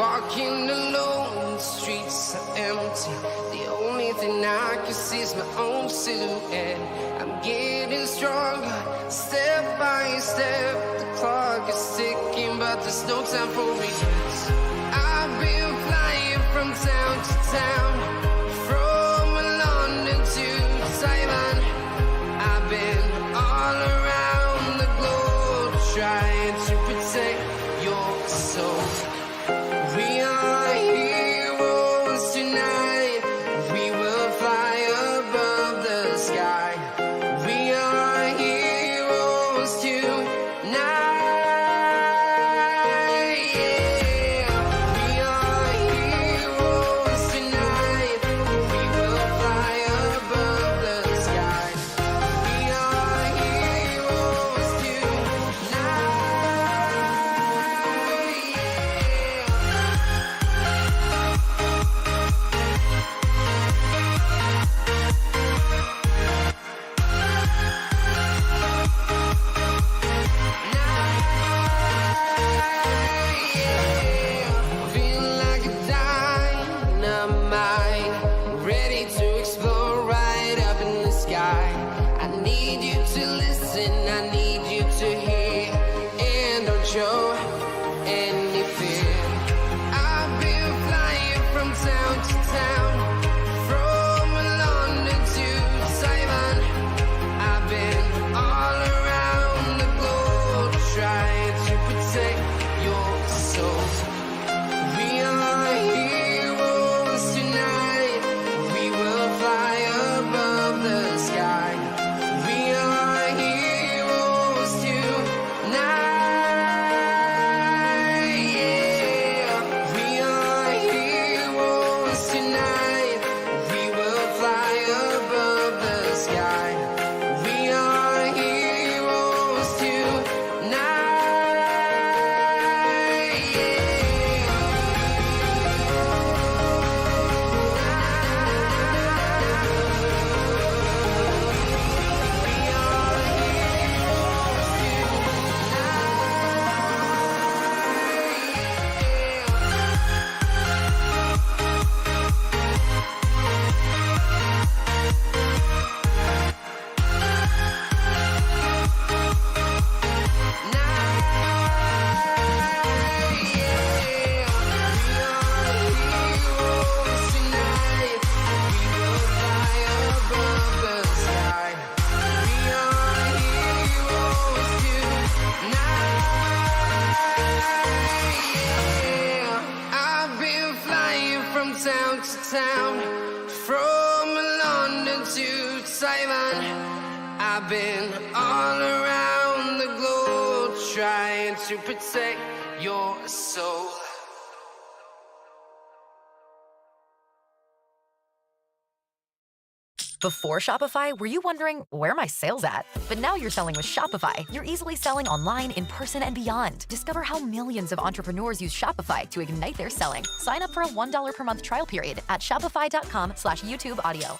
walking alone, the streets are empty. The only thing I can see is my own silhouette. I'm getting stronger, step by step. The clock is ticking, but there's no time for regrets. I've been flying from town to town, from London to Taiwan. I've been all around the globe, trying to protect your soul. We are heroes tonight. We will fly above the sky. We are heroes tonight. Yeah. We are heroes tonight. We will fly above the sky. We are heroes tonight. Feel like a dynamite, ready to explode right up in the sky. I need you to listen, I need you to hear, and don't show any fear. I've been flying from town to town, from London to Taiwan. I've been all around the globe, trying to protect your soul. We are heroes tonight. We will fly above the sky. We are heroes tonight. Yeah. We are heroes tonight. We will fly above the sky. We are heroes tonight. I've been flying from town to town, from London to Taiwan. I've been all around the globe, trying to protect your soul. Before Shopify, were you wondering, where are my sales at? But now you're selling with Shopify. You're easily selling online, in person, and beyond. Discover how millions of entrepreneurs use Shopify to ignite their selling. Sign up for a $1 per month trial period at shopify.com/YouTube audio.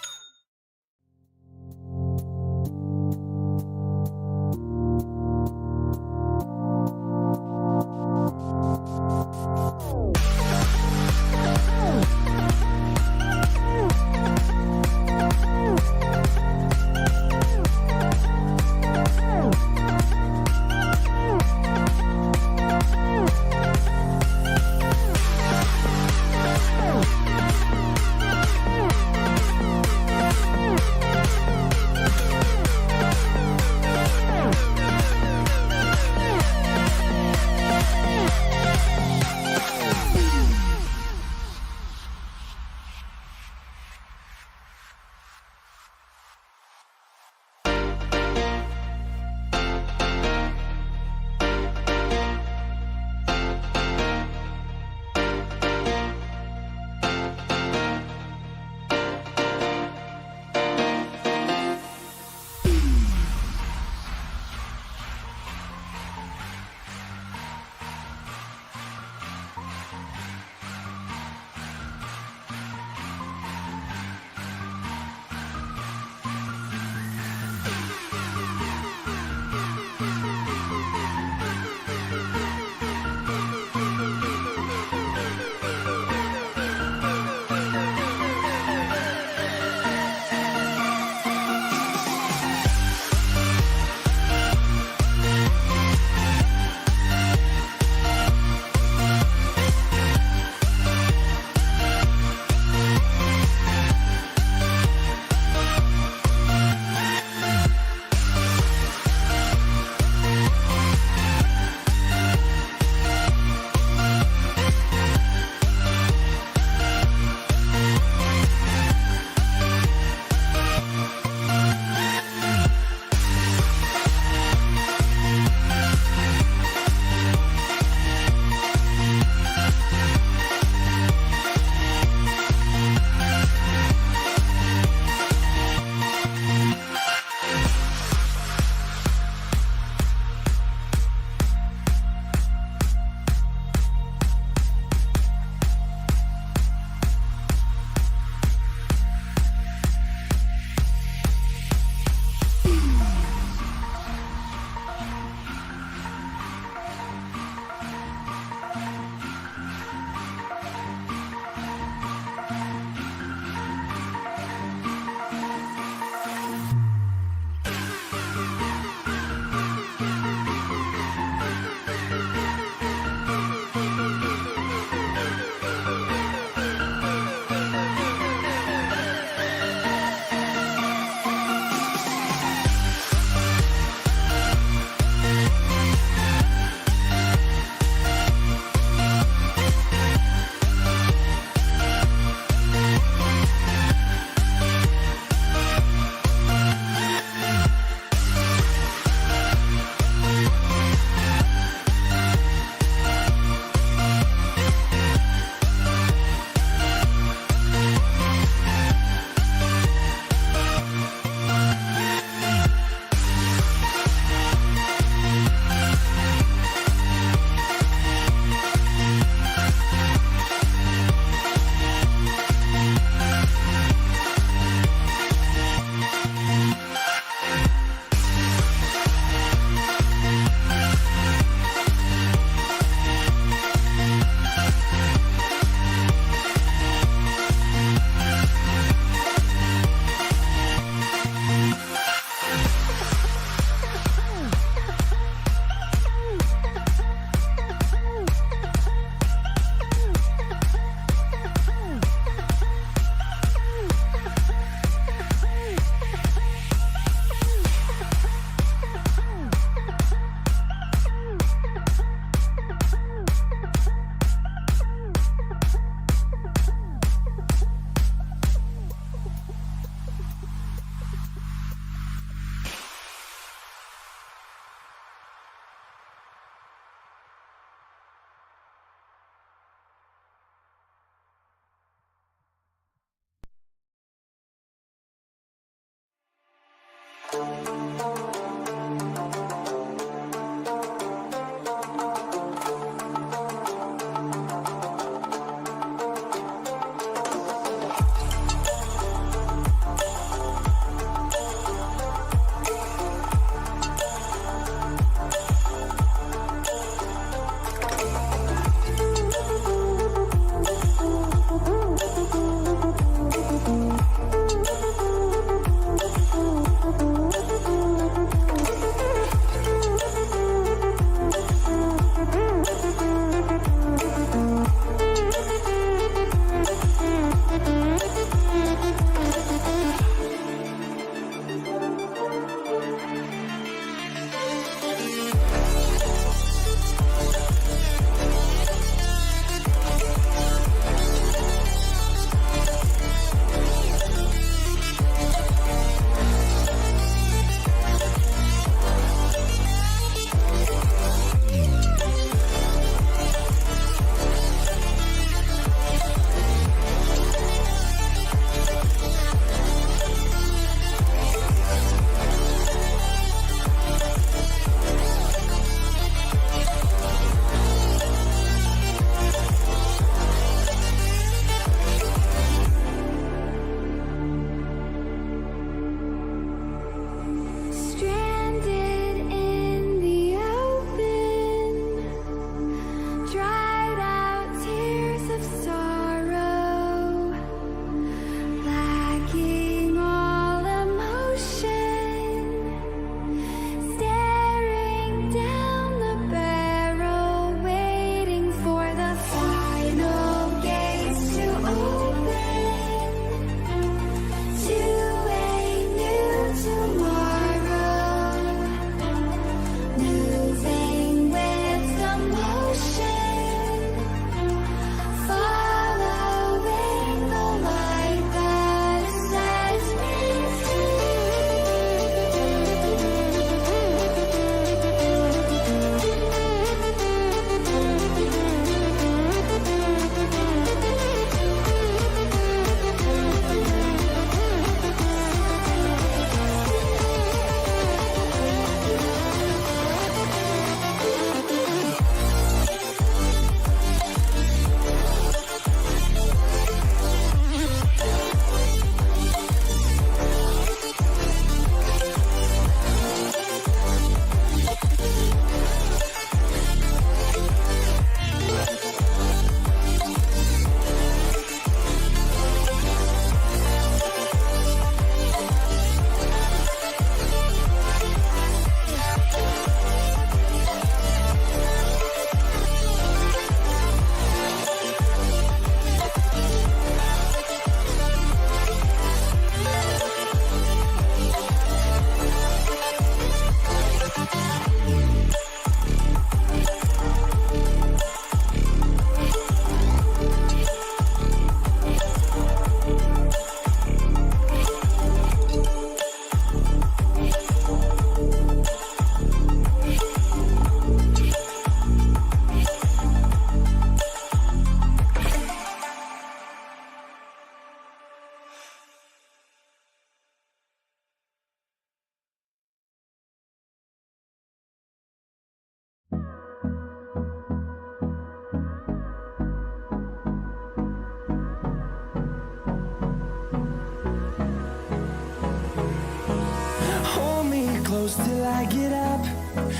close till I get up.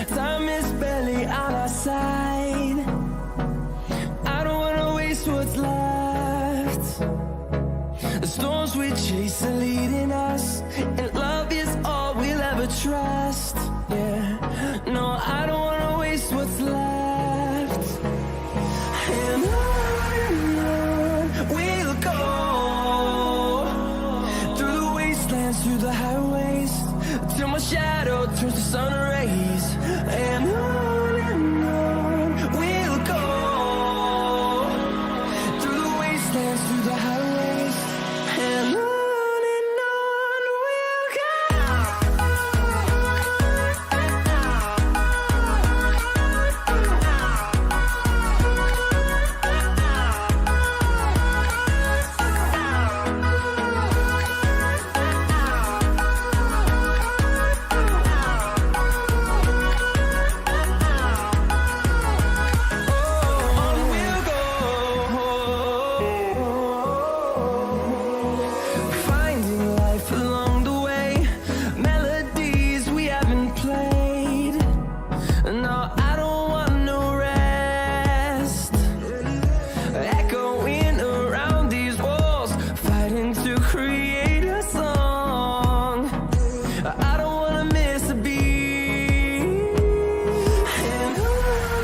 Time is barely on our side. I don't wanna waste what's left. The storms we chase are leading us, and love is all we'll ever trust. Yeah, no, I don't wanna waste what's left. And on we'll go, through the wastelands, through the highways, till my shadow turns to sun rays. And on we'll go, through the wastelands, through the highways, and on we'll go. Finding life along the way, melodies we haven't played. No, I don't want no rest. Echoing around these walls, fighting to create a song. I don't wanna miss a beat. And on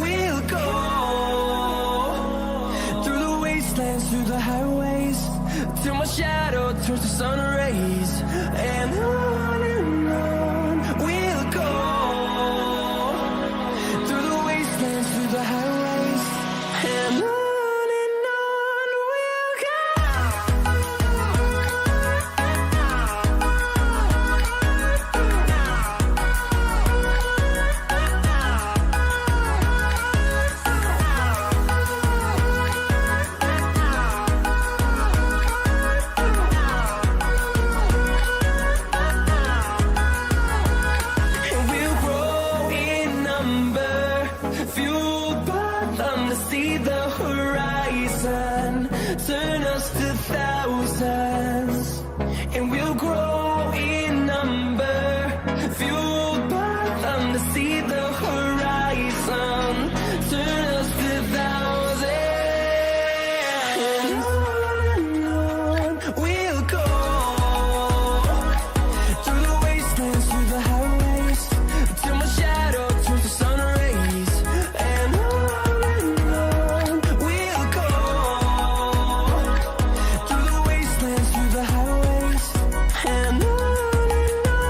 we'll go, through the wastelands, through the highways, till my shadow turns to sun rays. And on we'll go, through the wastelands, through the highways, and on we'll go. And we'll grow in number, fueled by them to see the horizon, turn us to thousands. And we'll grow in number, fueled by them to see the horizon, turn us to thousands. And on we'll go, through the wastelands, through the highways, till my shadow turns to sun rays. And on we'll go, through the wastelands, through the highways, and on we'll go.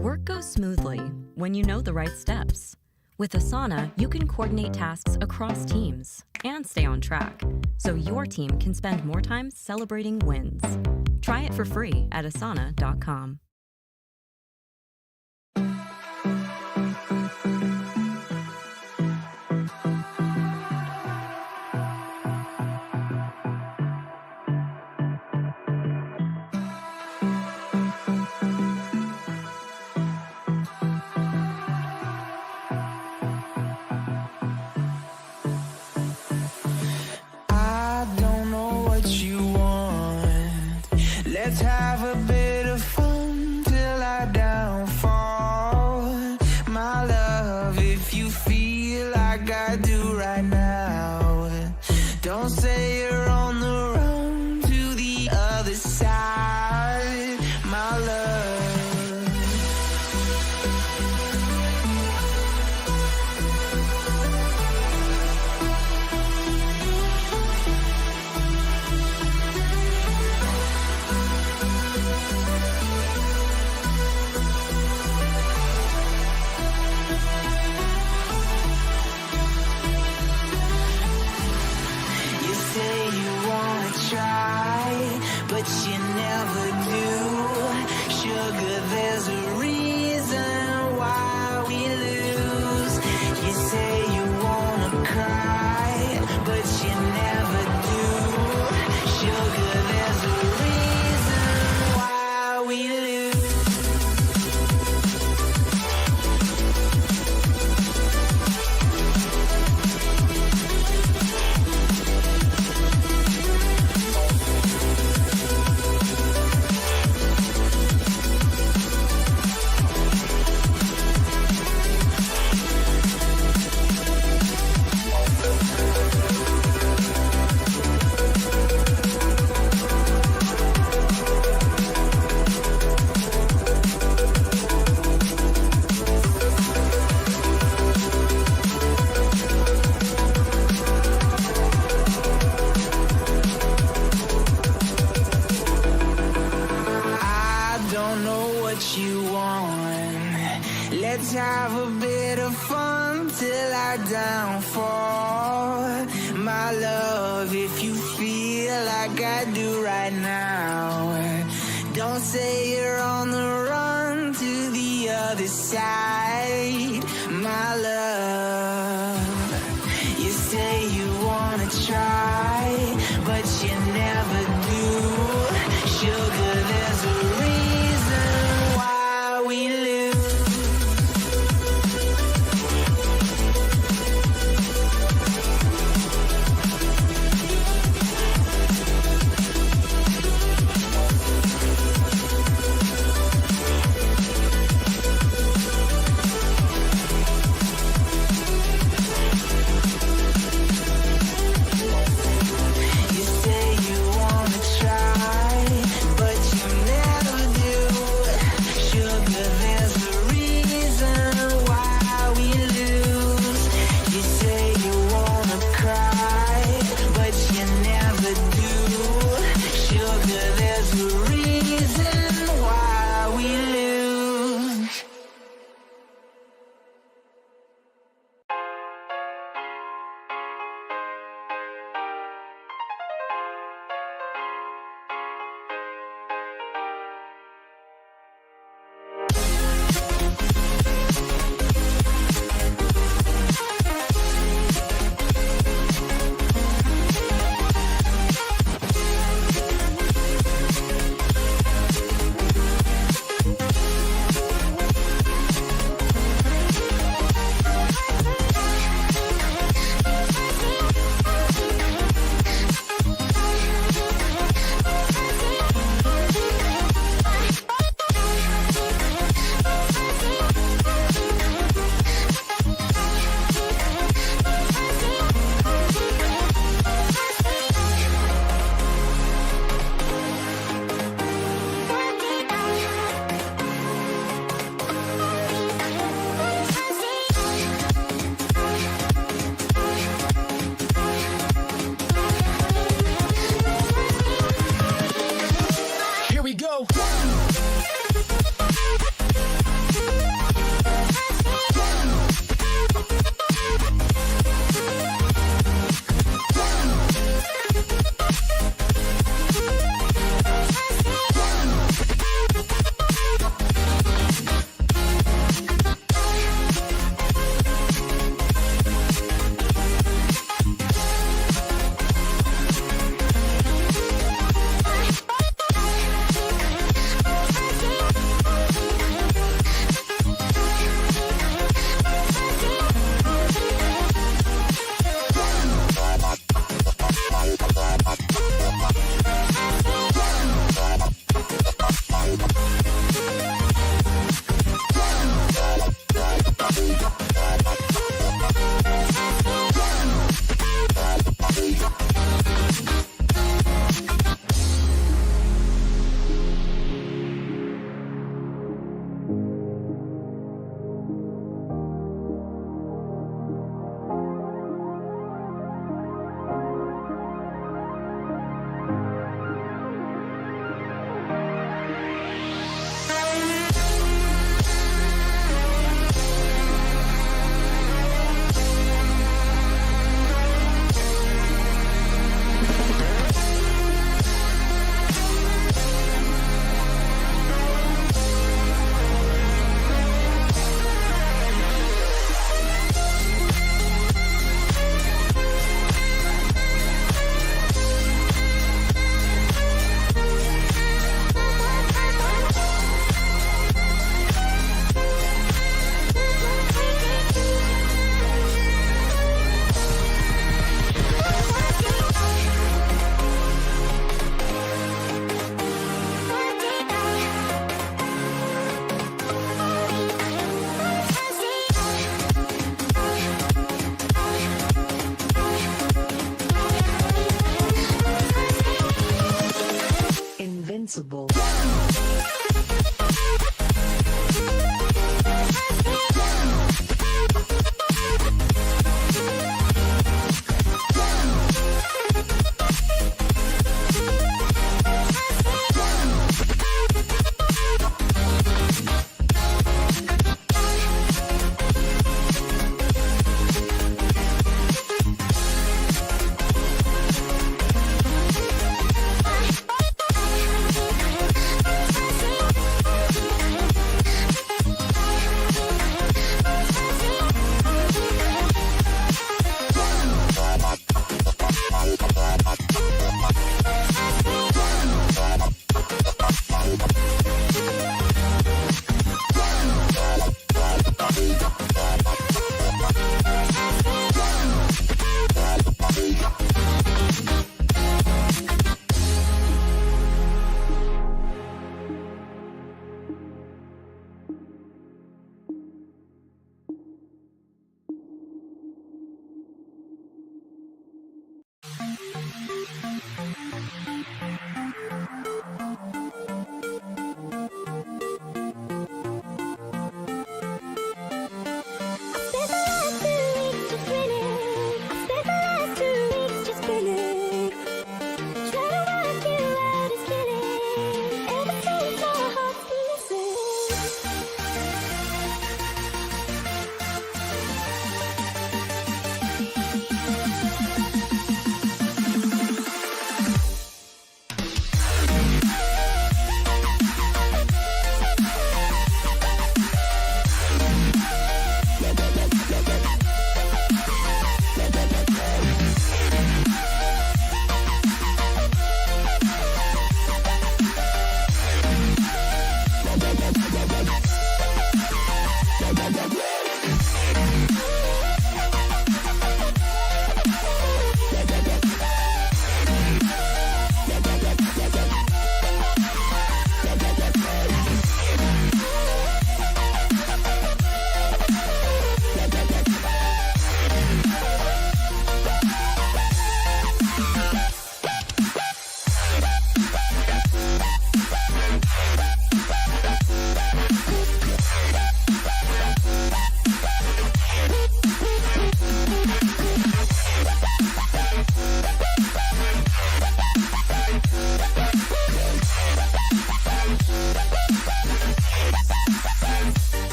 Work goes smoothly when you know the right steps. With Asana, you can coordinate tasks across teams and stay on track, so your team can spend more time celebrating wins. Try it for free at asana.com. I don't know what you want. Let's have a bit of fun till I downfall. My love, if you feel like I do right now, don't say you're on the run to the other side, my love. You say you wanna try, but you never do. Sugar, there's a reason why we lose. You say you wanna cry, but you never do. Sugar, there's a reason why we lose. my downfall. My love, if you feel like I do right now, don't say you're on the run to the other side. My love, you say you wanna try, but you never do. Sugar, there's a reason why we lose. invincible.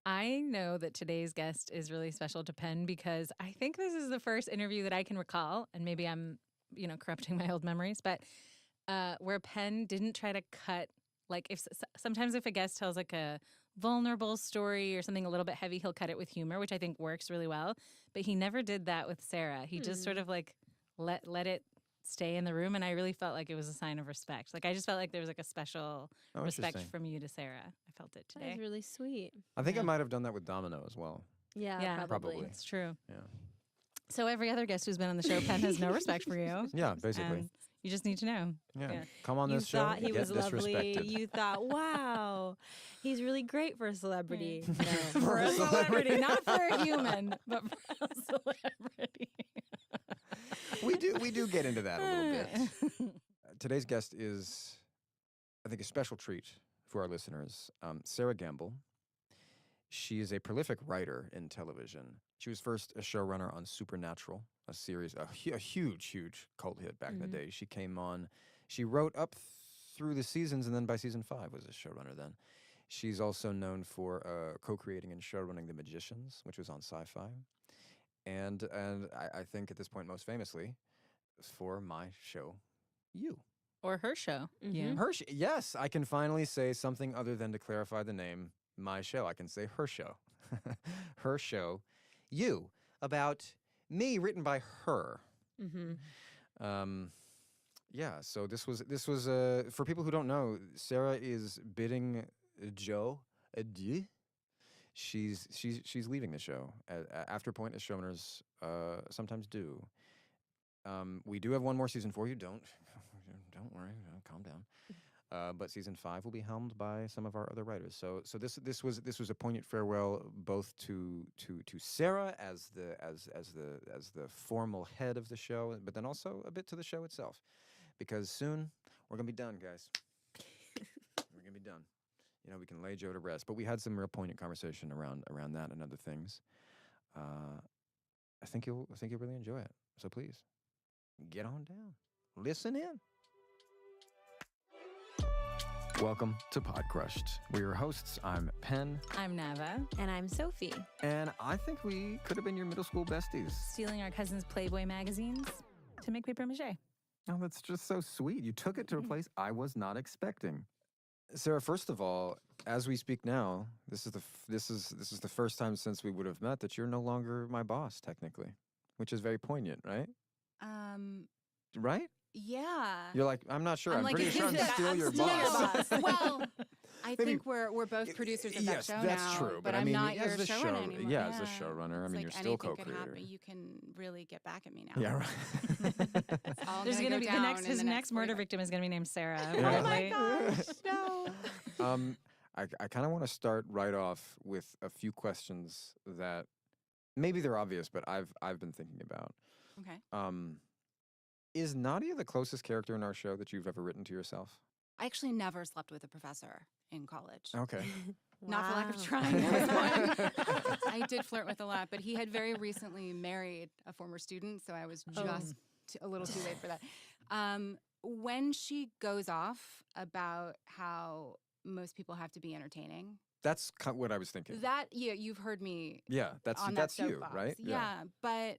I know that today's guest is really special to Penn because I think this is the first interview that I can recall, and maybe I'm, corrupting my old memories, but where Penn didn't try to cut, like sometimes if a guest tells like a vulnerable story or something a little bit heavy, he'll cut it with humor, which I think works really well. But he never did that with Sarah. He just sort of like let it stay in the room, and I really felt like it was a sign of respect. Like I just felt like there was like a special respect from you to Sarah. I felt it today. That was really sweet. I think I might have done that with Domino as well. Yeah, probably. It's true. Yeah. So every other guest who's been on the show, Penn has no respect for you. Yeah, basically. And you just need to know. Yeah. Come on You this show, thought he get was lovely. disrespected. You thought, wow, he's really great for a celebrity. No. For a celebrity, not for a human, but for a celebrity. We do get into that a little bit. Today's guest is, I think, a special treat for our listeners. Sarah Gamble. She is a prolific writer in television. She was first a showrunner on Supernatural, a series, a huge, huge cult hit back in the day. She came on, she wrote up through the seasons, and then by season 5 was a showrunner then. She's also known for co-creating and showrunning The Magicians, which was on Sci-Fi. And I think at this point, most famously, for my show, You. Or her show. Mm-hmm. Her yes, I can finally say something other than to clarify the name, my show. I can say her show. Her show, You, about me, written by her. Mm-hmm. Yeah, so this was for people who don't know, Sarah is bidding Joe adieu. She's leaving the show after point, as showrunners sometimes do. We do have one more season for you. Don't worry, calm down. But season 5 will be helmed by some of our other writers. So this was a poignant farewell, both to Sarah as the formal head of the show, but then also a bit to the show itself, because soon we're gonna be done, guys. We're gonna be done. We can lay Joe to rest. But we had some real poignant conversation around that and other things. I think you'll really enjoy it. So please, get on down. Listen in. Welcome to Pod Crushed. We're your hosts. I'm Penn. I'm Nava. And I'm Sophie. And I think we could have been your middle school besties. Stealing our cousin's Playboy magazines to make paper mache. Oh, that's just so sweet. You took it to a place I was not expecting. Sarah, first of all, as we speak now, this is the first time since we would have met that you're no longer my boss, technically, which is very poignant, right? Right? Yeah. You're like, I'm not sure. I'm like, pretty sure I'm still your boss. Well, I think we're both producers of that show now. Yes, that's true. But I I'm mean, not as your the showrunner anymore. Yeah, as a showrunner, I mean, you're still co-creator. Anything could happen. You can really get back at me now. Yeah, right. It's all There's going to be go down his next murder 45 victim is going to be named Sarah. Yeah. Oh my gosh, no. I kind of want to start right off with a few questions that maybe they're obvious, but I've been thinking about. Okay. Is Nadia the closest character in our show that you've ever written to yourself? I actually never slept with a professor in college. Okay. Not for lack of trying. There was one. I did flirt with a lot, but he had very recently married a former student, so I was just a little too late for that. When she goes off about how most people have to be entertaining. That's what I was thinking. That, you've heard me. Yeah, that's you, soapbox. right? Yeah, but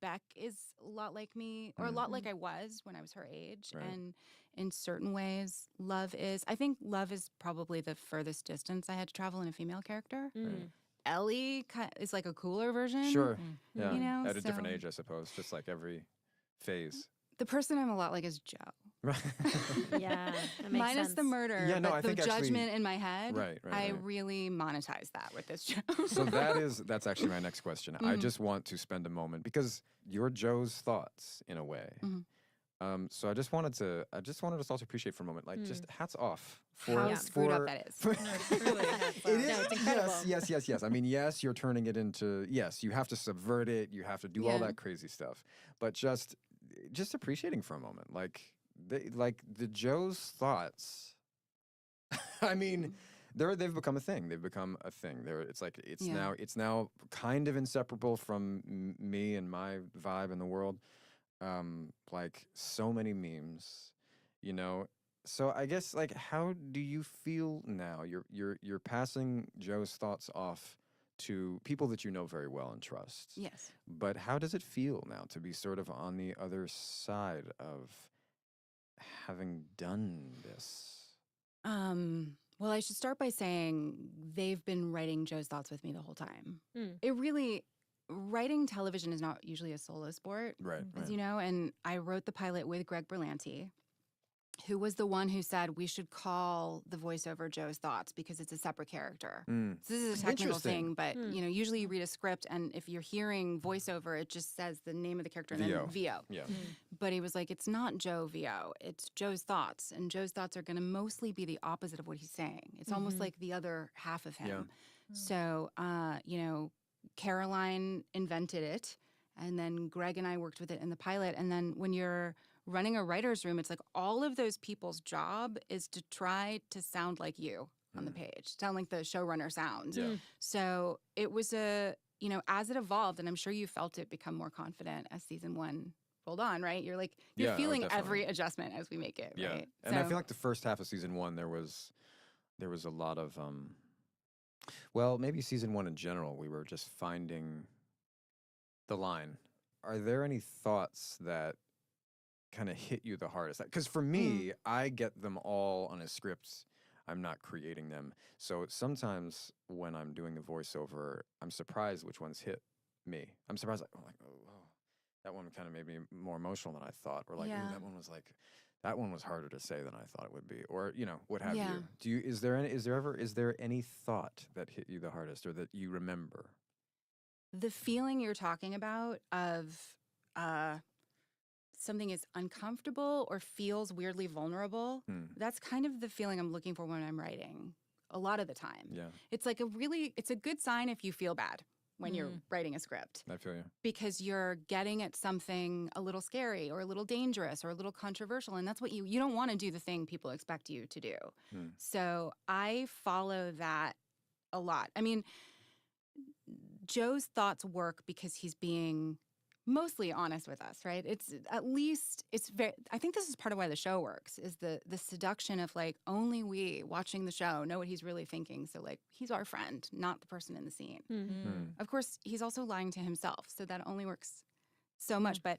Beck is a lot like me, or a lot like I was when I was her age. Right. And in certain ways, I think love is probably the furthest distance I had to travel in a female character. Mm. Ellie is like a cooler version. Sure. Yeah. You At a different so- age, I suppose, just like every phase. The person I'm a lot like is Joe. Yeah, that makes Minus sense. the murder, Yeah, no, but I the think actually- judgment in my head, Right, I right. really monetize that with this show. So that's actually my next question. I just want to spend a moment because you're Joe's thoughts in a way. So I just wanted us all to appreciate for a moment, like just hats off for How screwed up that is. It is. Yes. I mean, yes, you're turning it into, yes, you have to subvert it. You have to do all that crazy stuff. But just appreciating for a moment, like the Joe's thoughts. I mean, they've become a thing. They've become a thing. It's now kind of inseparable from me and my vibe in the world. Like so many memes, So I guess like how do you feel now? You're passing Joe's thoughts off to people that you know very well and trust. Yes. But how does it feel now to be sort of on the other side of having done this? Well, I should start by saying they've been writing Joe's thoughts with me the whole time. Mm. It really, writing television is not usually a solo sport, Right. as right. you know, and I wrote the pilot with Greg Berlanti, who was the one who said we should call the voiceover Joe's thoughts because it's a separate character. Mm. So this is a technical Interesting. thing, but you know, usually you read a script and if you're hearing voiceover, it just says the name of the character and VO. then VO. Yeah. But he was like, it's not Joe VO, it's Joe's thoughts. And Joe's thoughts are going to mostly be the opposite of what he's saying. It's almost like the other half of him. Yeah. So, you know, Caroline invented it. And then Greg and I worked with it in the pilot. And then when you're running a writer's room, it's like all of those people's job is to try to sound like you on the page, sound like the showrunner sounds. Yeah. So it was you know, as it evolved, and I'm sure you felt it become more confident as season one rolled on, right? You're like, you're Yeah, oh, feeling definitely. every adjustment as we make it, Yeah. right? And I So- feel like the first half of season one, there was a lot of, well, maybe season one in general, we were just finding the line. Are there any thoughts that kind of hit you the hardest? Because for me, I get them all on a script. I'm not creating them. So sometimes when I'm doing the voiceover, I'm surprised which ones hit me. I'm surprised, oh, that one kind of made me more emotional than I thought. Or like, ooh, Yeah. that one was harder to say than I thought it would be. Or, you know, what have Yeah. you. Is there any thought that hit you the hardest or that you remember? The feeling you're talking about of something is uncomfortable or feels weirdly vulnerable, that's kind of the feeling I'm looking for when I'm writing a lot of the time. Yeah, It's like it's a good sign if you feel bad when you're writing a script I feel you. because you're getting at something a little scary or a little dangerous or a little controversial. And that's what you don't want to do the thing people expect you to do. So I follow that a lot. I mean, Joe's thoughts work because he's being mostly honest with us, right? I think this is part of why the show works, is the seduction of like only we watching the show know what he's really thinking. So like he's our friend, not the person in the scene. Of course, he's also lying to himself, so that only works so much. But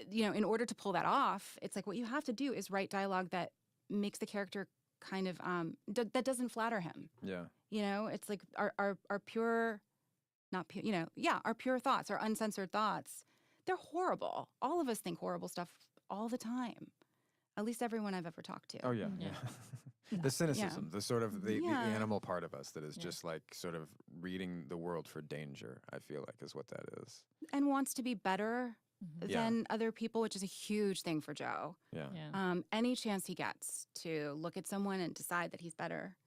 you know, in order to pull that off, it's like what you have to do is write dialogue that makes the character kind of that doesn't flatter him. Yeah. You know, it's like our pure, not pure, you know, our pure thoughts, our uncensored thoughts, they're horrible. All of us think horrible stuff all the time. At least everyone I've ever talked to. Oh, yeah. The cynicism, the sort of the Yeah. animal part of us that is just like sort of reading the world for danger, I feel like is what that is. And wants to be better Yeah. than other people, which is a huge thing for Joe. Yeah. Any chance he gets to look at someone and decide that he's better,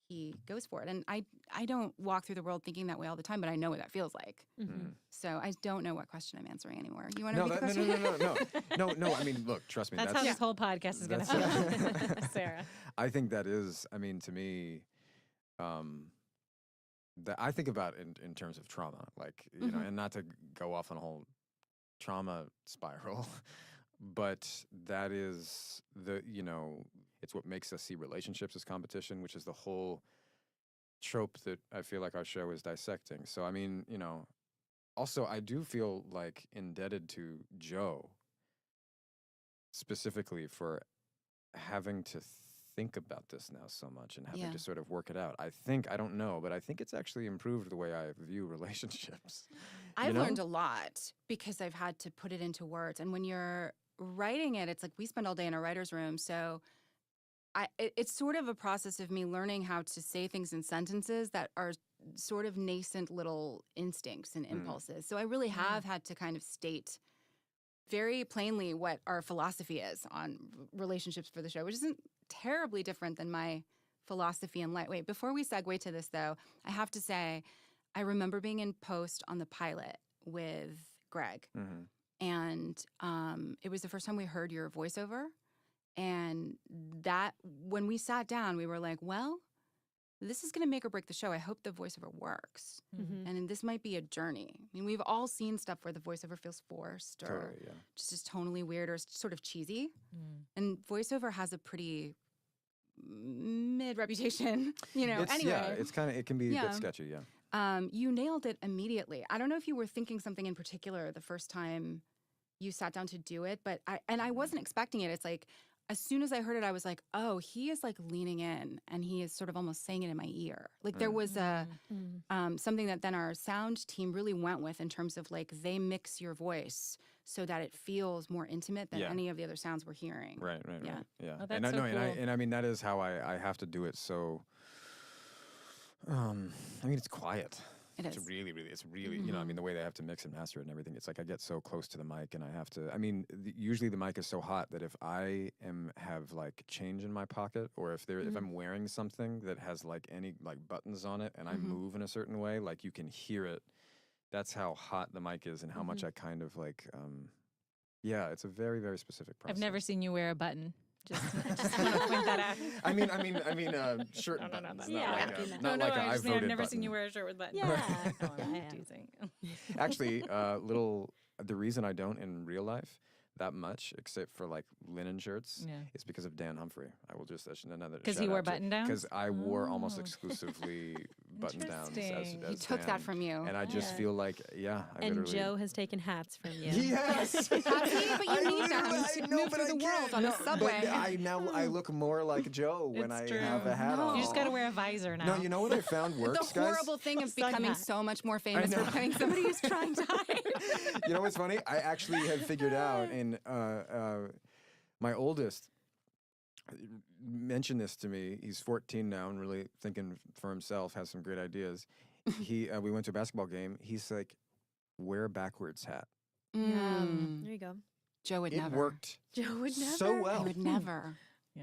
he goes for it. And I don't walk through the world thinking that way all the time, but I know what that feels like. So I don't know what question I'm answering anymore. You want to repeat the question? No. I mean, look, trust me. That's how this whole podcast is going to that's- feel, Sarah. I think that is, I mean, to me, that I think about in terms of trauma, like, you know, and not to go off on a whole trauma spiral, but that is you know, it's what makes us see relationships as competition, which is the whole trope that I feel like our show is dissecting. So, I mean, you know, also I do feel like indebted to Joe specifically for having to think about this now so much and having to sort of work it out. I don't know, but I think it's actually improved the way I view relationships. I've know? learned a lot because I've had to put it into words. And when you're writing it, it's like we spend all day in a writer's room. So it's sort of a process of me learning how to say things in sentences that are sort of nascent little instincts and impulses. So I really have had to kind of state very plainly what our philosophy is on relationships for the show, which isn't terribly different than my philosophy in light. Wait, before we segue to this, though, I have to say, I remember being in post on the pilot with Greg. And it was the first time we heard your voiceover. And that, when we sat down, we were like, well, this is going to make or break the show. I hope the voiceover works. And this might be a journey. I mean, we've all seen stuff where the voiceover feels forced or Totally, yeah. just is tonally weird or sort of cheesy. And voiceover has a pretty mid reputation, It's, anyway. Yeah, it's kind of, it can be a bit sketchy, yeah. You nailed it immediately. I don't know if you were thinking something in particular the first time you sat down to do it, but I wasn't expecting it. It's like, as soon as I heard it, I was like, oh, he is like leaning in and he is sort of almost saying it in my ear. Like there was something that then our sound team really went with in terms of like they mix your voice so that it feels more intimate than any of the other sounds we're hearing. Right. Yeah. Yeah. Oh, and that's so cool. and I mean, that is how I have to do it. So, I mean, it's quiet. It is. It's really, I mean, the way they have to mix and master it and everything, it's like I get so close to the mic and I have to, I mean, usually the mic is so hot that if I have like change in my pocket or if I'm wearing something that has like any like buttons on it and I move in a certain way, like you can hear it. That's how hot the mic is and how much I kind of like, it's a very, very specific process. I've never seen you wear a button. Just want to point that out. I mean, shirt buttons. Not like I I just mean I've voted never seen button. you wear a shirt with buttons. Yeah. No, I'm teasing. Actually, the reason I don't in real life that much, except for like linen shirts, is because of Dan Humphrey. I will just another because he wore button downs. Because I wore almost exclusively button downs. Interesting. He took that from you. and I just feel like I And literally, Joe has taken hats from you. Yes. Has he? But you need them to move through the world on the subway. But I look more like Joe when I It's true. have a hat on. You just got to wear a visor now. No, you know what I found works, The horrible thing of Sun becoming hat. so much more famous for having somebody who's trying to hide. You know what's funny? I actually had figured out, and my oldest mentioned this to me. He's 14 now and really thinking for himself, has some great ideas. We went to a basketball game. He's like, wear a backwards hat. There you go. Joe would It never. worked Joe would never. so well. He would never.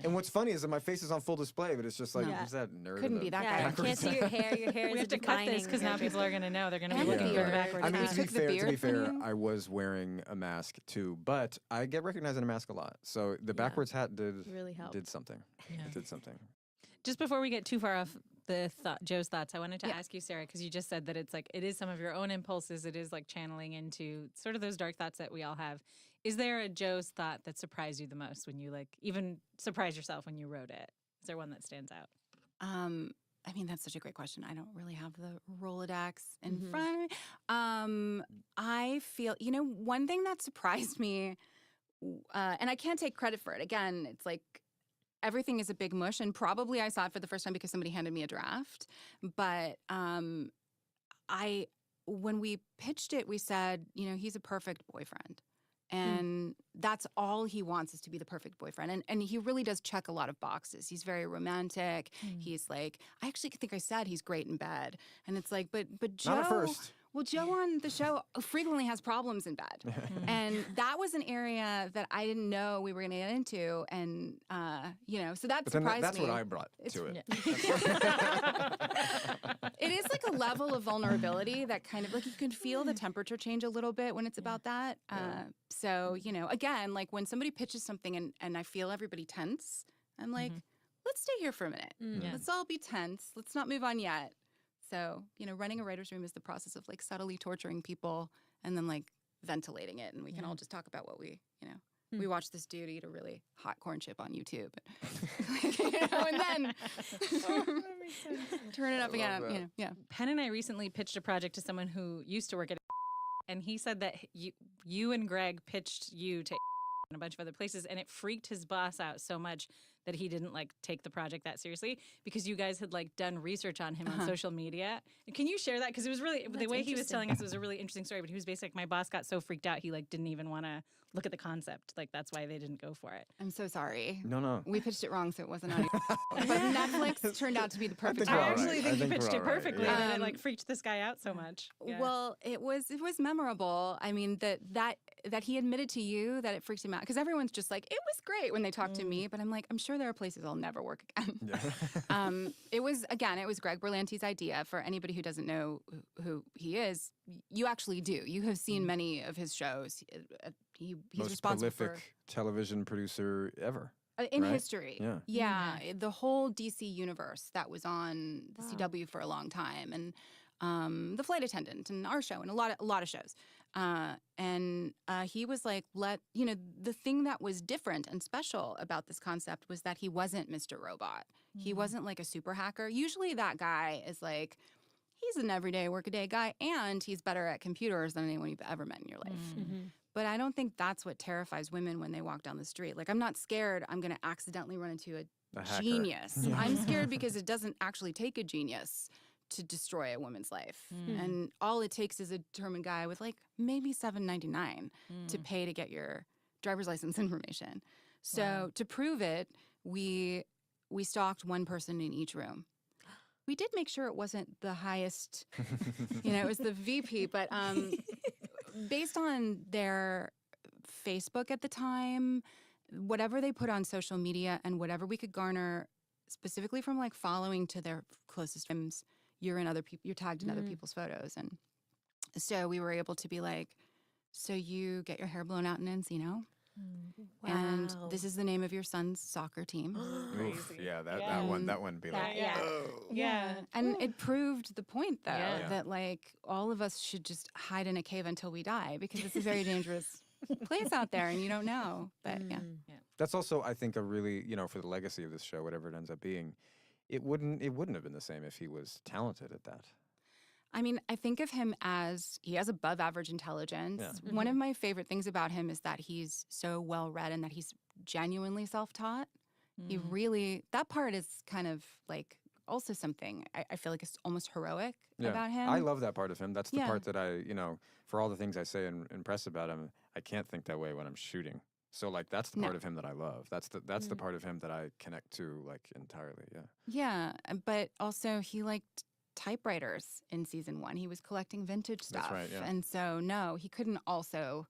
And what's funny is that my face is on full display, but it's just like, No. who's that nerd? Couldn't in be the that guy. Yeah, you backwards can't see hat? your hair. Your hair is We have to cut this defining because now people are going to know. They're going to And be the looking beard. backwards. I mean, We to took the be beard fair, from you. I was wearing a mask too, but I get recognized in a mask a lot. So the backwards hat Really helped. did something. Yeah. It did something. Just before we get too far off Joe's thoughts, I wanted to ask you, Sarah, because you just said that it's like it is some of your own impulses. It is like channeling into sort of those dark thoughts that we all have. Is there a Joe's thought that surprised you the most when you like even surprised yourself when you wrote it? Is there one that stands out? I mean, that's such a great question. I don't really have the Rolodex in front of me. I feel, one thing that surprised me, and I can't take credit for it. Again, it's like everything is a big mush, and probably I saw it for the first time because somebody handed me a draft. But when we pitched it, we said, he's a perfect boyfriend. And that's all he wants is to be the perfect boyfriend. And he really does check a lot of boxes. He's very romantic. He's like, I actually think I said he's great in bed. And it's like, but Joe. Not at first. Well, Joe on the show frequently has problems in bed. And that was an area that I didn't know we were going to get into. And, so that But then surprised that's me. what I brought to it. It is like a level of vulnerability that kind of like you can feel the temperature change a little bit when it's about that. So, again, like when somebody pitches something and I feel everybody tense, I'm like, let's stay here for a minute. Let's all be tense. Let's not move on yet. So, running a writer's room is the process of like subtly torturing people and then like ventilating it. And we can all just talk about what we watched this dude eat a really hot corn chip on YouTube. And then turn it up again. Penn and I recently pitched a project to someone who used to work at and he said that you and Greg pitched you to and a bunch of other places, and it freaked his boss out so much that he didn't like take the project that seriously because you guys had like done research on him on social media. Can you share that? Because it was really the way he was telling us, it was a really interesting story. But he was basically like, my boss got so freaked out he like didn't even want to look at the concept. Like that's why they didn't go for it. I'm so sorry. No. We pitched it wrong, so it wasn't on. But Netflix turned out to be the perfect. we're I all right. actually I think you think pitched we're it all right, perfectly, yeah. and it like freaked this guy out so much. Yeah. Well, it was memorable. I mean that he admitted to you that it freaked him out because everyone's just like it was great when they talk to me, but I'm like I'm sure there are places I'll never work again. It was Greg Berlanti's idea. For anybody who doesn't know who he is, you actually do. You have seen many of his shows. He's Most responsible prolific television producer ever. In right? history. Yeah. Yeah. The whole DC universe that was on the CW for a long time, and The Flight Attendant and our show and a lot of shows. And he was like, the thing that was different and special about this concept was that he wasn't Mr. Robot. He wasn't like a super hacker. Usually that guy is like, he's an everyday workaday guy, and he's better at computers than anyone you've ever met in your life. But I don't think that's what terrifies women when they walk down the street. Like, I'm not scared I'm going to accidentally run into a hacker. genius. I'm scared because it doesn't actually take a genius to destroy a woman's life. And all it takes is a determined guy with like maybe $7.99 to pay to get your driver's license information. So to prove it, we stalked one person in each room. We did make sure it wasn't the highest, it was the VP, but based on their Facebook at the time, whatever they put on social media and whatever we could garner specifically from like following to their closest friends, you're tagged in other people's photos. And so we were able to be like, so you get your hair blown out in Encino? And this is the name of your son's soccer team. Oof, yeah, that one be like, And it proved the point, though, that like all of us should just hide in a cave until we die, because it's a very dangerous place out there, and you don't know. But That's also, I think, a really, for the legacy of this show, whatever it ends up being, it wouldn't have been the same if he was talented at that. I mean, I think of him as he has above average intelligence. Yeah. One of my favorite things about him is that he's so well read and that he's genuinely self-taught. He really, that part is kind of like also something I feel like is almost heroic about him. I love that part of him. That's the part that I, for all the things I say in press about him, I can't think that way when I'm shooting. So like that's the part of him that I love. That's the part of him that I connect to like entirely. Yeah. Yeah, but also he liked typewriters in season 1. He was collecting vintage stuff. That's right, yeah. And so no, he couldn't also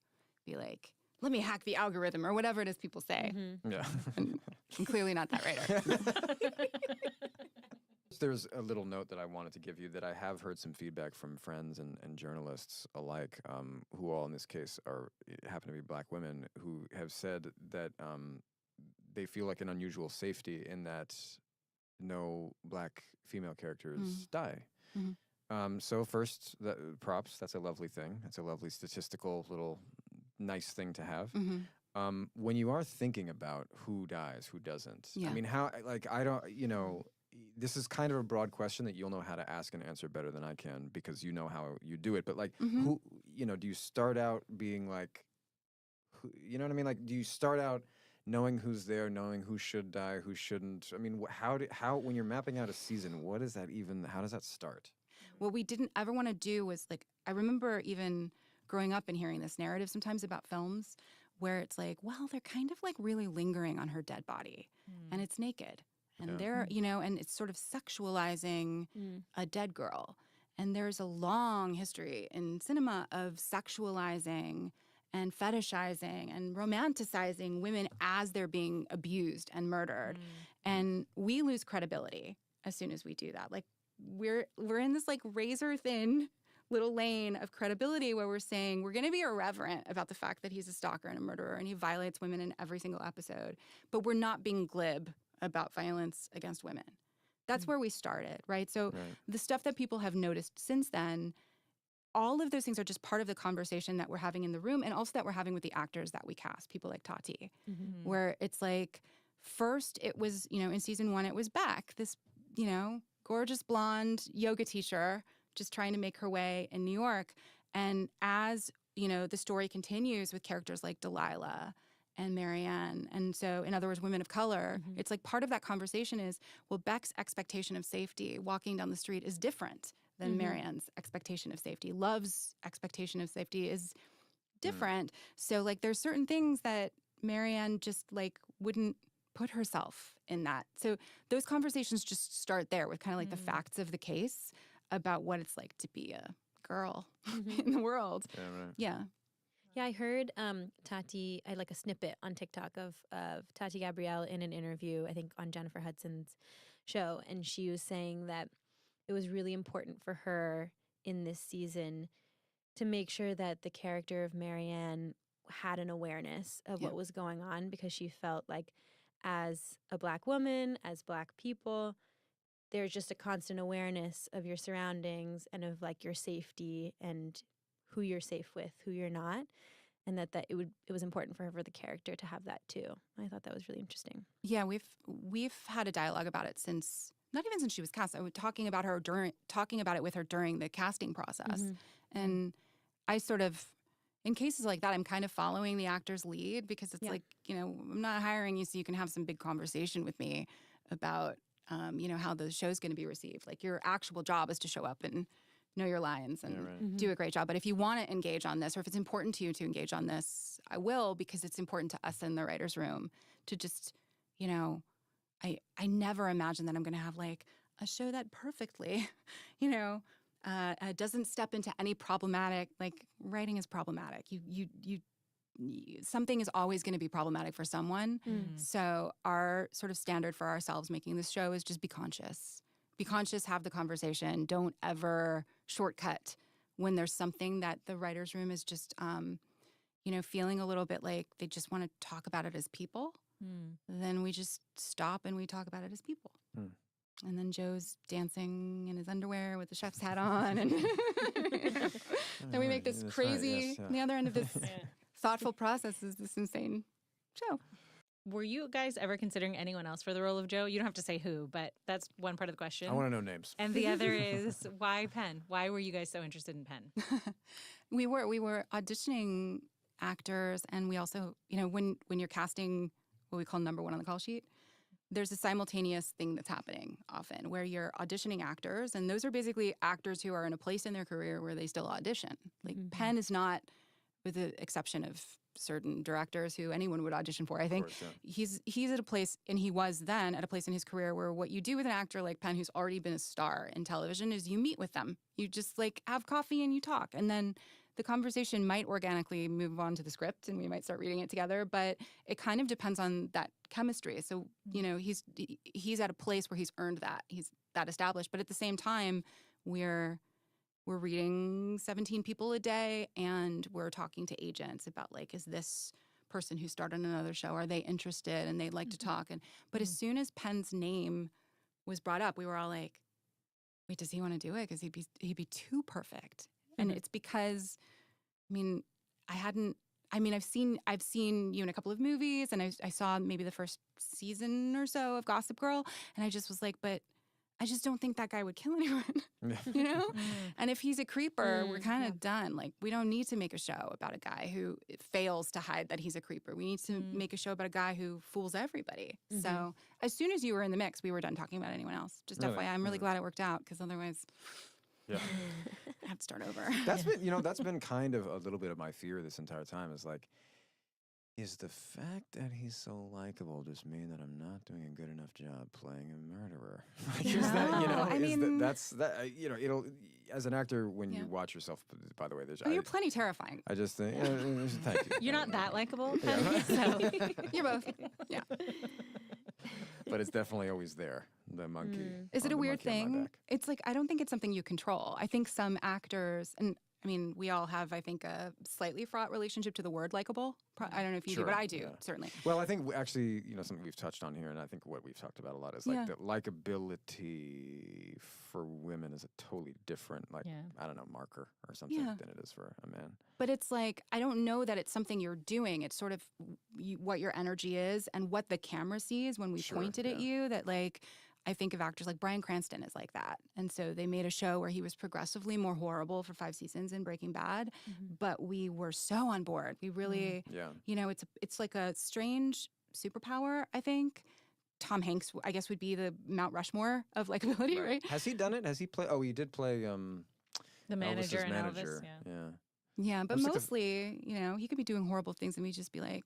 be like, let me hack the algorithm or whatever it is people say. Yeah. I'm clearly not that writer. There's a little note that I wanted to give you that I have heard some feedback from friends and journalists alike, who all in this case happen to be Black women, who have said that they feel like an unusual safety in that no Black female characters die. So first, props. That's a lovely thing. That's a lovely statistical little nice thing to have. When you are thinking about who dies, who doesn't, I mean, how, like, I don't, this is kind of a broad question that you'll know how to ask and answer better than I can because you know how you do it. But like, who, do you start out being like, you know what I mean? Like, do you start out knowing who's there, knowing who should die, who shouldn't? I mean, how when you're mapping out a season, how does that start? What we didn't ever want to do was like, I remember even growing up and hearing this narrative sometimes about films where it's like, well, they're kind of like really lingering on her dead body and it's naked. And they're, and it's sort of sexualizing a dead girl. And there's a long history in cinema of sexualizing and fetishizing and romanticizing women as they're being abused and murdered. And we lose credibility as soon as we do that. Like we're in this like razor thin little lane of credibility where we're saying we're going to be irreverent about the fact that he's a stalker and a murderer and he violates women in every single episode, but we're not being glib about violence against women. That's where we started, right? So the stuff that people have noticed since then, all of those things are just part of the conversation that we're having in the room and also that we're having with the actors that we cast, people like Tati, where it's like, first it was, in season 1, it was Beck, this, gorgeous blonde yoga teacher just trying to make her way in New York. And as, the story continues with characters like Delilah and Marianne, and so, in other words, women of color, it's like part of that conversation is, well, Beck's expectation of safety walking down the street is different than Marianne's expectation of safety. Love's expectation of safety is different. So, like, there's certain things that Marianne just, like, wouldn't put herself in that. So those conversations just start there with kind of like the facts of the case about what it's like to be a girl in the world. Yeah, right. Yeah. Yeah, I heard Tati, I like a snippet on TikTok of Tati Gabrielle in an interview, I think on Jennifer Hudson's show, and she was saying that it was really important for her in this season to make sure that the character of Marianne had an awareness of what was going on, because she felt like as a Black woman, as Black people, there's just a constant awareness of your surroundings and of like your safety and who you're safe with, who you're not, and that it was important for her, for the character, to have that too. I thought that was really interesting. Yeah, we've had a dialogue about it since, not even since she was cast. I was talking about it with her during the casting process, and I sort of, in cases like that, I'm kind of following the actor's lead, because it's like, I'm not hiring you so you can have some big conversation with me about, how the show's going to be received. Like, your actual job is to show up and know your lines and do a great job. But if you want to engage on this, or if it's important to you to engage on this, I will, because it's important to us in the writer's room to just, I never imagine that I'm going to have like a show that perfectly, doesn't step into any problematic, like, writing is problematic. Something is always going to be problematic for someone. So our sort of standard for ourselves making this show is just be conscious. Be conscious, have the conversation. Don't ever shortcut when there's something that the writer's room is just, feeling a little bit like they just want to talk about it as people. Then we just stop and we talk about it as people. And then Joe's dancing in his underwear with the chef's hat on. And then we make this crazy, the other end of this thoughtful process is this insane show. Were you guys ever considering anyone else for the role of Joe? You don't have to say who, but that's one part of the question. I want to know names. And the other is, why Penn? Why were you guys so interested in Penn? We were auditioning actors, and we also, when you're casting what we call number one on the call sheet, there's a simultaneous thing that's happening often where you're auditioning actors, and those are basically actors who are in a place in their career where they still audition. Like, Penn is not, with the exception of certain directors who anyone would audition for, I think, he's at a place, and he was then at a place in his career where what you do with an actor like Penn, who's already been a star in television, is you meet with them. You just like have coffee and you talk, and then the conversation might organically move on to the script and we might start reading it together, but it kind of depends on that chemistry. So, he's at a place where he's earned that. He's that established. But at the same time, we're reading 17 people a day, and we're talking to agents about, like, is this person who started another show, are they interested and they'd like to talk? But as soon as Penn's name was brought up, we were all like, wait, does he want to do it? Because he'd be too perfect. And it's because, I've seen you in a couple of movies, and I saw maybe the first season or so of Gossip Girl, and I just was like, but I just don't think that guy would kill anyone, And if he's a creeper, we're kind of done. Like, we don't need to make a show about a guy who fails to hide that he's a creeper. We need to make a show about a guy who fools everybody. So as soon as you were in the mix, we were done talking about anyone else. Just FYI, I'm really glad it worked out, because otherwise... Yeah. I have to start over. That's been kind of a little bit of my fear this entire time, is like, is the fact that he's so likable just mean that I'm not doing a good enough job playing a murderer? Like, is that, it'll, as an actor, when you watch yourself, by the way, you're plenty terrifying. I just think, thank you. You're not that likable, Penn, so. You're both. Yeah. But it's definitely always there, the monkey. Is it a weird thing? It's like, I don't think it's something you control. I think some actors, and we all have, I think, a slightly fraught relationship to the word likable. I don't know if you do, but I do, certainly. Well, I think actually, something we've touched on here, and I think what we've talked about a lot is like the likability for women is a totally different, I don't know, marker or something than it is for a man. But it's like, I don't know that it's something you're doing. It's sort of what your energy is and what the camera sees when we pointed at you, that like, I think of actors like Bryan Cranston is like that. And so they made a show where he was progressively more horrible for 5 seasons in Breaking Bad, but we were so on board. We really, it's like a strange superpower, I think. Tom Hanks, I guess, would be the Mount Rushmore of likability, right? Has he done it? Has he played? Oh, he did play the manager Elvis's in manager. Elvis, Yeah, but mostly, he could be doing horrible things and we'd just be like,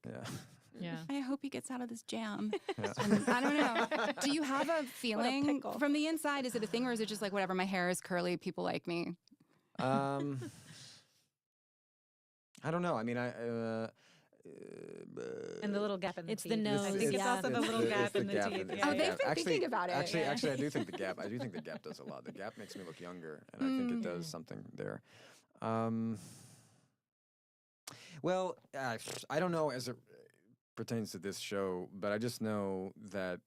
I hope he gets out of this jam. And I don't know. Do you have a feeling from the inside? Is it a thing, or is it just like, whatever, my hair is curly, people like me? I don't know. And the little gap in the It's teeth. the nose. I think it's also the little gap in the teeth. Oh, they've been thinking about it. Actually, I do think the gap. I do think the gap does a lot. The gap makes me look younger, and I think it does something there. Well, I don't know. pertains to this show, but I just know that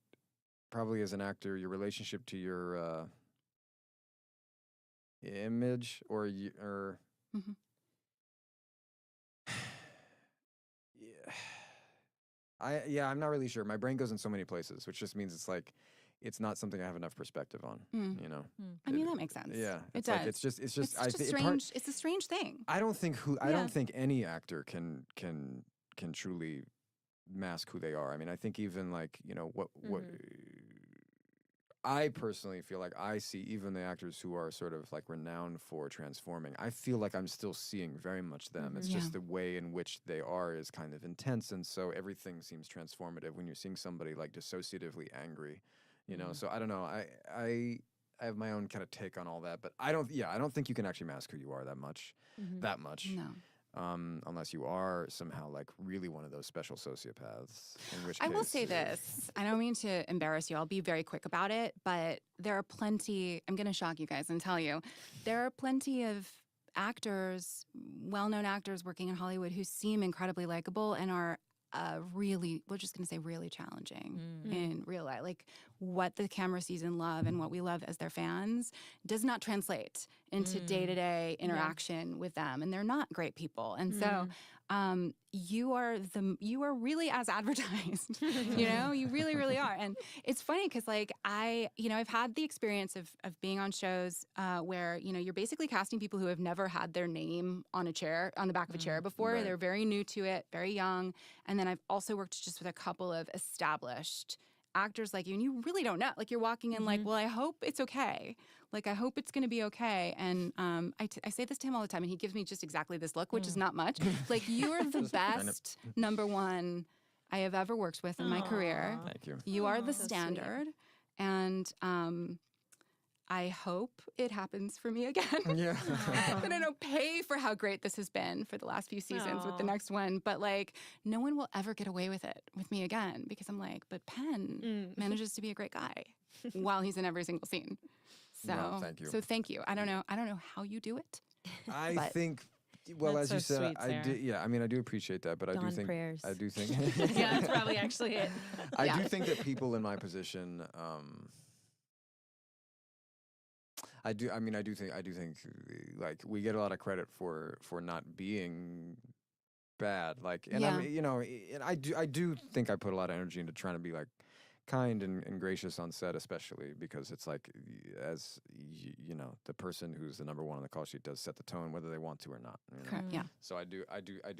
probably as an actor, your relationship to your image or Mhm. I'm not really sure. My brain goes in so many places, which just means it's like it's not something I have enough perspective on. Mm. You know. I mean, that makes sense. Yeah, it it's does. like it's just It's I just think strange. It's a strange thing. I don't think I Yeah. don't think any actor can truly mask who they are. I mean, I think even like, you know, what I personally feel like I see even the actors who are sort of like renowned for transforming. I feel like I'm still seeing very much them. It's just the way in which they are is kind of intense, and so everything seems transformative when you're seeing somebody like dissociatively angry, you know. So I don't know. I have my own kind of take on all that, but I don't think you can actually mask who you are that much. No. Unless you are somehow like really one of those special sociopaths. In which I will case, say this. I don't mean to embarrass you. I'll be very quick about it, but there are plenty, I'm going to shock you guys and tell you, there are plenty of actors, well-known actors working in Hollywood who seem incredibly likable and are really, we're just going to say really challenging in real life. Like what the camera sees and love and what we love as their fans does not translate into day-to-day interaction with them. And they're not great people. And so you are really as advertised, you know, you really, really are. And it's funny because like I've had the experience of being on shows where, you know, you're basically casting people who have never had their name on the back of a chair before. Right. They're very new to it, very young. And then I've also worked just with a couple of established actors like you, and you really don't know. Like you're walking in like, well, I hope it's okay. Like, I hope it's going to be okay. And I say this to him all the time, and he gives me just exactly this look, which is not much. Like, you're the best number one I have ever worked with in my career. Thank you. You are the standard. And I hope it happens for me again. Yeah. I don't know, pay for how great this has been for the last few seasons with the next one. But like, no one will ever get away with it with me again because I'm like, but Penn manages to be a great guy while he's in every single scene. So, No, thank you. So thank you. I don't know how you do it. I But- think, well, That's as you so said, sweet, I Sarah. do. Yeah, I mean, I do appreciate that, but I do Dawn think prayers. I do think Yeah, that's probably actually it. I do think that people in my position, I do think like we get a lot of credit for not being bad. Like, and Yeah. you know, and I do think I put a lot of energy into trying to be like kind and gracious on set, especially because it's like, as you know, the person who's the number one on the call sheet does set the tone, whether they want to or not. You know? Correct. Yeah. So I do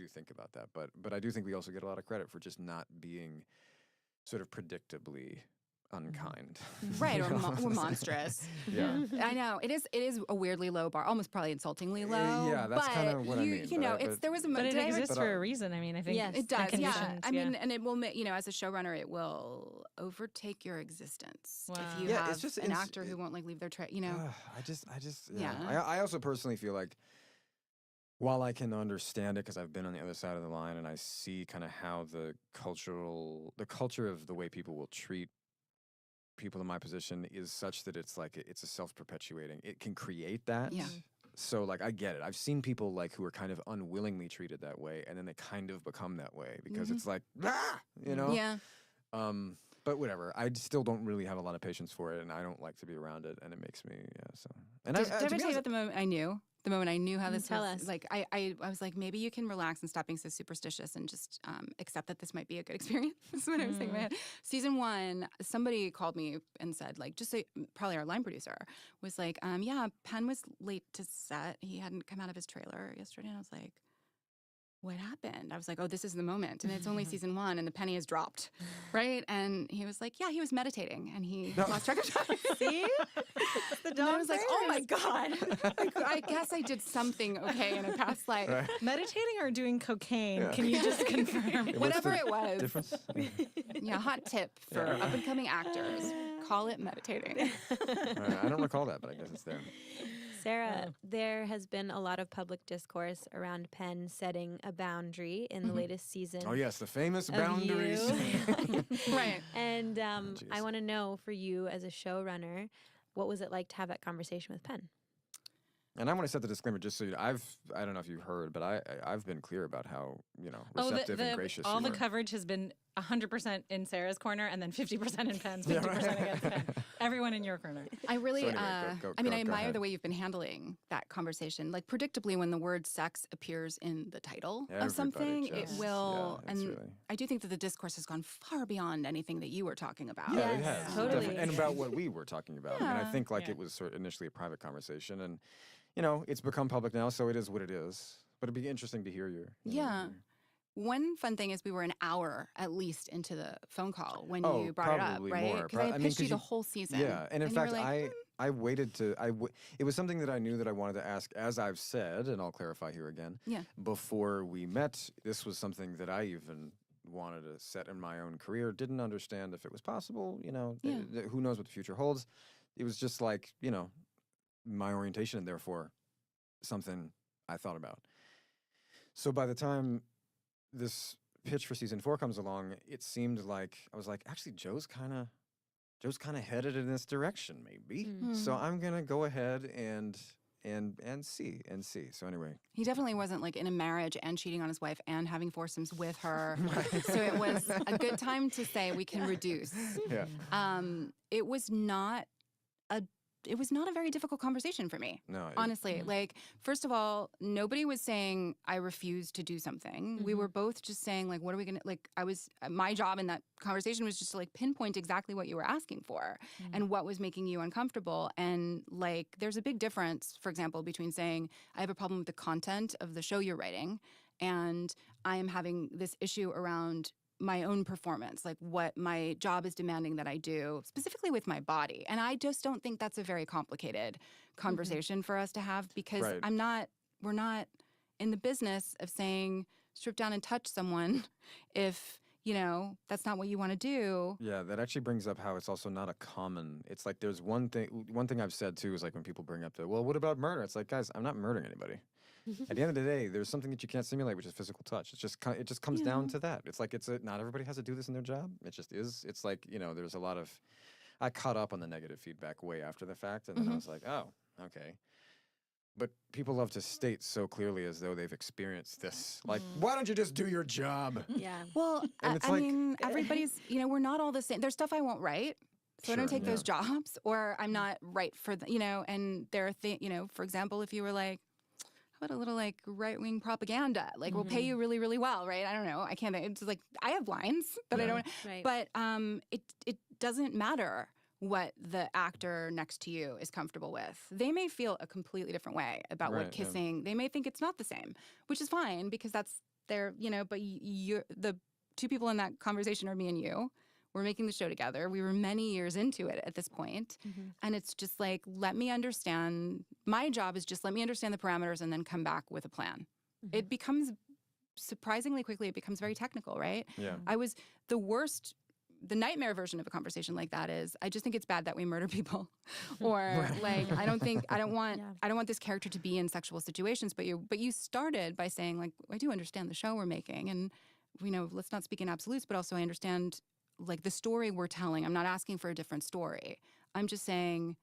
think about that, but I do think we also get a lot of credit for just not being sort of predictably unkind, Right, You or, know? or monstrous. Yeah. I know it is a weirdly low bar, almost probably insultingly low. yeah, that's but kinda what I you, mean, You but know, but- there was a But it did I ever- exists but for a reason. I mean, I think Yes, It the does, yeah. conditions, I mean, and it will, you know, as a showrunner, it will overtake your existence Wow. if you Yeah, have it's just an actor who won't like leave their tray. You know, I just Yeah. I also personally feel like while I can understand it because I've been on the other side of the line and I see kind of how the culture of the way people will treat people in my position is such that it's like it's a self-perpetuating. It can create that. Yeah. So like I get it. I've seen people like who are kind of unwillingly treated that way and then they kind of become that way because it's like you know. yeah. But whatever. I still don't really have a lot of patience for it and I don't like to be around it and it makes me so. And Did I to ever be tell you honest- about the moment I knew? The moment I knew how this Tell was, us. like, I was like, maybe you can relax and stop being so superstitious and just accept that this might be a good experience. That's what I was thinking in my head. Season 1, somebody called me and said, like, just say, probably our line producer was like, yeah, Penn was late to set. He hadn't come out of his trailer yesterday. And I was like, what happened? I was like, oh, this is the moment. And it's only season 1 and the penny has dropped, right? And he was like, yeah, he was meditating and he lost track of time. See? And I was like, oh my God. Like, I guess I did something okay in a past life. meditating or doing cocaine? Can you just confirm? Whatever it was. difference? Yeah, hot tip for up and coming actors. Call it meditating. I don't recall that, but I guess it's there. Sarah, there has been a lot of public discourse around Penn setting a boundary in the latest season. Oh yes, the famous of boundaries. you. Right. And I jeez. want to know, for you as a showrunner, what was it like to have that conversation with Penn? And I want to set the disclaimer just so I don't know if you heard, but I've been clear about how, receptive and gracious all you the were. coverage has been 100% in Sarah's corner and then 50% in Penn's, 50% against Penn. Everyone in your corner. I really, So anyway, I mean, I admire ahead. the way you've been handling that conversation. Like, predictably, when the word sex appears in the title Everybody of something, it just- will. yeah, it's and really- I do think that the discourse has gone far beyond anything that you were talking about. Yeah, it Yes, has. totally. Definitely. And about what we were talking about. I mean, I Yeah. think like Yeah. it was sort of initially a private conversation, and it's become public now, so it is what it is. But it'd be interesting to hear your. Yeah. One fun thing is we were an hour at least into the phone call when Oh, you brought it up, probably right? more. Because I I mean, pitched 'cause you the you- whole season. Yeah, and in you were fact, like, I waited to. It was something that I knew that I wanted to ask, as I've said, and I'll clarify here again. Yeah. Before we met, this was something that I even wanted to set in my own career. Didn't understand if it was possible. Yeah. Who knows what the future holds? It was just like my orientation, and therefore something I thought about. So by the time this pitch for season 4 comes along, it seemed like I was like, actually, Joe's kind of headed in this direction, maybe. So I'm gonna go ahead and see. So anyway, he definitely wasn't like in a marriage and cheating on his wife and having foursomes with her. So it was a good time to say we can reduce. yeah, It was not a very difficult conversation for me. no, Honestly, like, first of all, nobody was saying I refuse to do something. We were both just saying, like, what are we gonna, like, my job in that conversation was just to, like, pinpoint exactly what you were asking for and what was making you uncomfortable. And, like, there's a big difference, for example, between saying, I have a problem with the content of the show you're writing, and I am having this issue around my own performance, like what my job is demanding that I do, specifically with my body. And I just don't think that's a very complicated conversation for us to have, because Right. we're not in the business of saying strip down and touch someone if, that's not what you want to do. Yeah, that actually brings up how it's also not a common. It's like there's one thing I've said too is like when people bring up well, what about murder? It's like, guys, I'm not murdering anybody. At the end of the day, there's something that you can't simulate, which is physical touch. It just comes down to that. It's like not everybody has to do this in their job. It just is. It's like there's a lot of. I caught up on the negative feedback way after the fact, and then I was like, oh, okay. But people love to state so clearly as though they've experienced this. Like, why don't you just do your job? Yeah. Well, And it's I like- mean, everybody's, we're not all the same. There's stuff I won't write. So I don't Sure, take those jobs, or I'm not right for and there are things, for example, if you were like, how about a little like right-wing propaganda? Like, we'll pay you really, really well, right? I don't know. I can't, it's like, I have lines that I don't, Right. but it doesn't matter what the actor next to you is comfortable with. They may feel a completely different way about Right, what yeah. kissing, they may think it's not the same, which is fine because that's their, but you're, the two people in that conversation are me and you. We're making the show together. We were many years into it at this point. And it's just like, let me understand. My job is just let me understand the parameters and then come back with a plan. It becomes, surprisingly quickly, it becomes very technical, right? Yeah. I was the nightmare version of a conversation like that is, I just think it's bad that we murder people. Or like, I don't want this character to be in sexual situations, but you started by saying, like, I do understand the show we're making, and let's not speak in absolutes, but also I understand like the story we're telling. I'm not asking for a different story. I'm just saying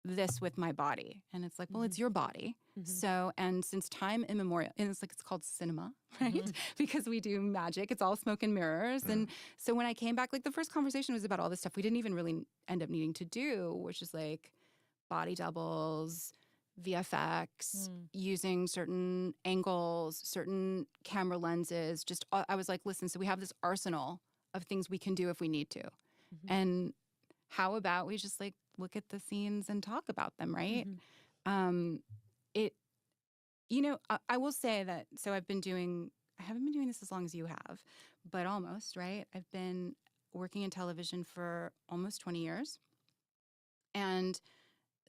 this with my body. And it's like, well, it's your body. So, and since time immemorial, and it's called cinema, right? Because we do magic. It's all smoke and mirrors. And so when I came back, like the first conversation was about all this stuff we didn't even really end up needing to do, which is like body doubles, VFX, using certain angles, certain camera lenses. Just, I was like, listen, so we have this arsenal of things we can do if we need to. And how about we just like look at the scenes and talk about them, right? I will say that, so I haven't been doing this as long as you have, but almost, right? I've been working in television for almost 20 years. And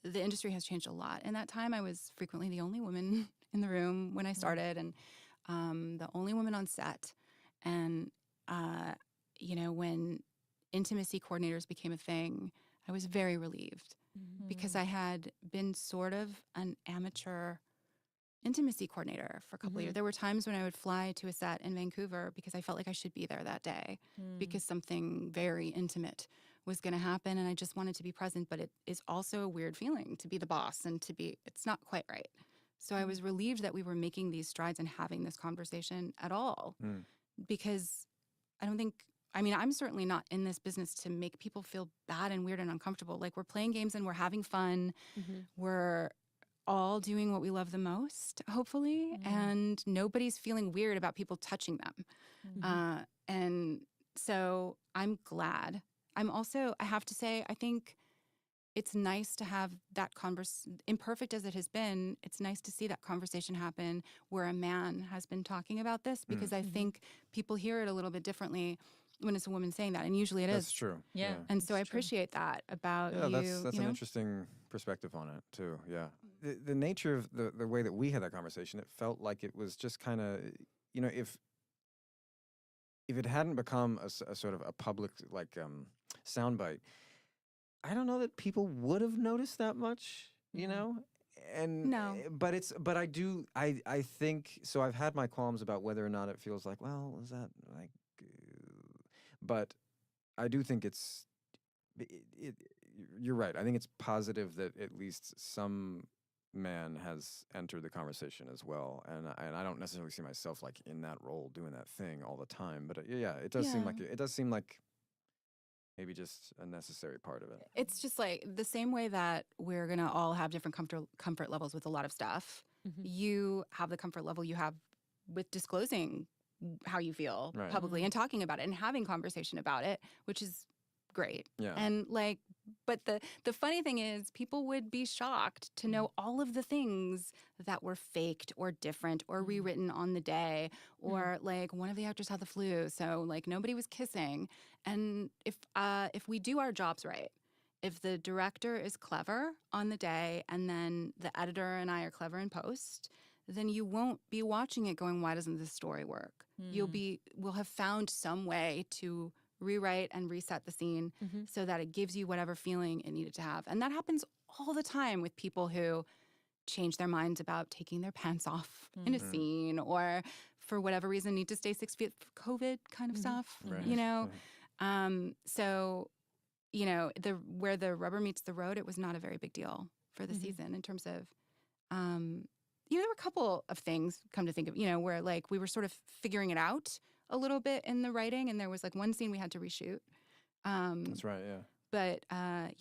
the industry has changed a lot. In that time, I was frequently the only woman in the room when I started, and the only woman on set. And, when intimacy coordinators became a thing, I was very relieved because I had been sort of an amateur intimacy coordinator for a couple of years. There were times when I would fly to a set in Vancouver because I felt like I should be there that day because something very intimate was going to happen, and I just wanted to be present. But it is also a weird feeling to be the boss and it's not quite right. So I was relieved that we were making these strides and having this conversation at all, because I'm certainly not in this business to make people feel bad and weird and uncomfortable. Like, we're playing games and we're having fun. We're all doing what we love the most, hopefully, and nobody's feeling weird about people touching them. And so I'm glad. I have to say, I think it's nice to have that conversation, imperfect as it has been, it's nice to see that conversation happen where a man has been talking about this, because I think people hear it a little bit differently when it's a woman saying that, and usually it is. That's true. Yeah. And so I appreciate that about you. That's an interesting perspective on it too. Yeah. The nature of the way that we had that conversation, it felt like it was just kind of, if it hadn't become a sort of a public soundbite, I don't know that people would have noticed that much, And No. But I think so. I've had my qualms about whether or not it feels like, well, is that like, but I do think you're right. I think it's positive that at least some man has entered the conversation as well, and I don't necessarily see myself like in that role doing that thing all the time. But it does seem like maybe just a necessary part of it. It's just like the same way that we're gonna all have different comfort levels with a lot of stuff. You have the comfort level you have with disclosing how you feel publicly and talking about it and having conversation about it, which is great. Yeah. And but the funny thing is, people would be shocked to know all of the things that were faked or different or rewritten on the day, or like one of the actors had the flu, so like nobody was kissing. And if we do our jobs right, if the director is clever on the day and then the editor and I are clever in post, then you won't be watching it going, why doesn't this story work? We'll have found some way to rewrite and reset the scene so that it gives you whatever feeling it needed to have. And that happens all the time with people who change their minds about taking their pants off in a scene, or for whatever reason need to stay 6 feet for COVID kind of stuff, So, where the rubber meets the road, it was not a very big deal for the season in terms of, there were a couple of things, come to think of, where like we were sort of figuring it out a little bit in the writing, and there was like one scene we had to reshoot. That's right, yeah. But I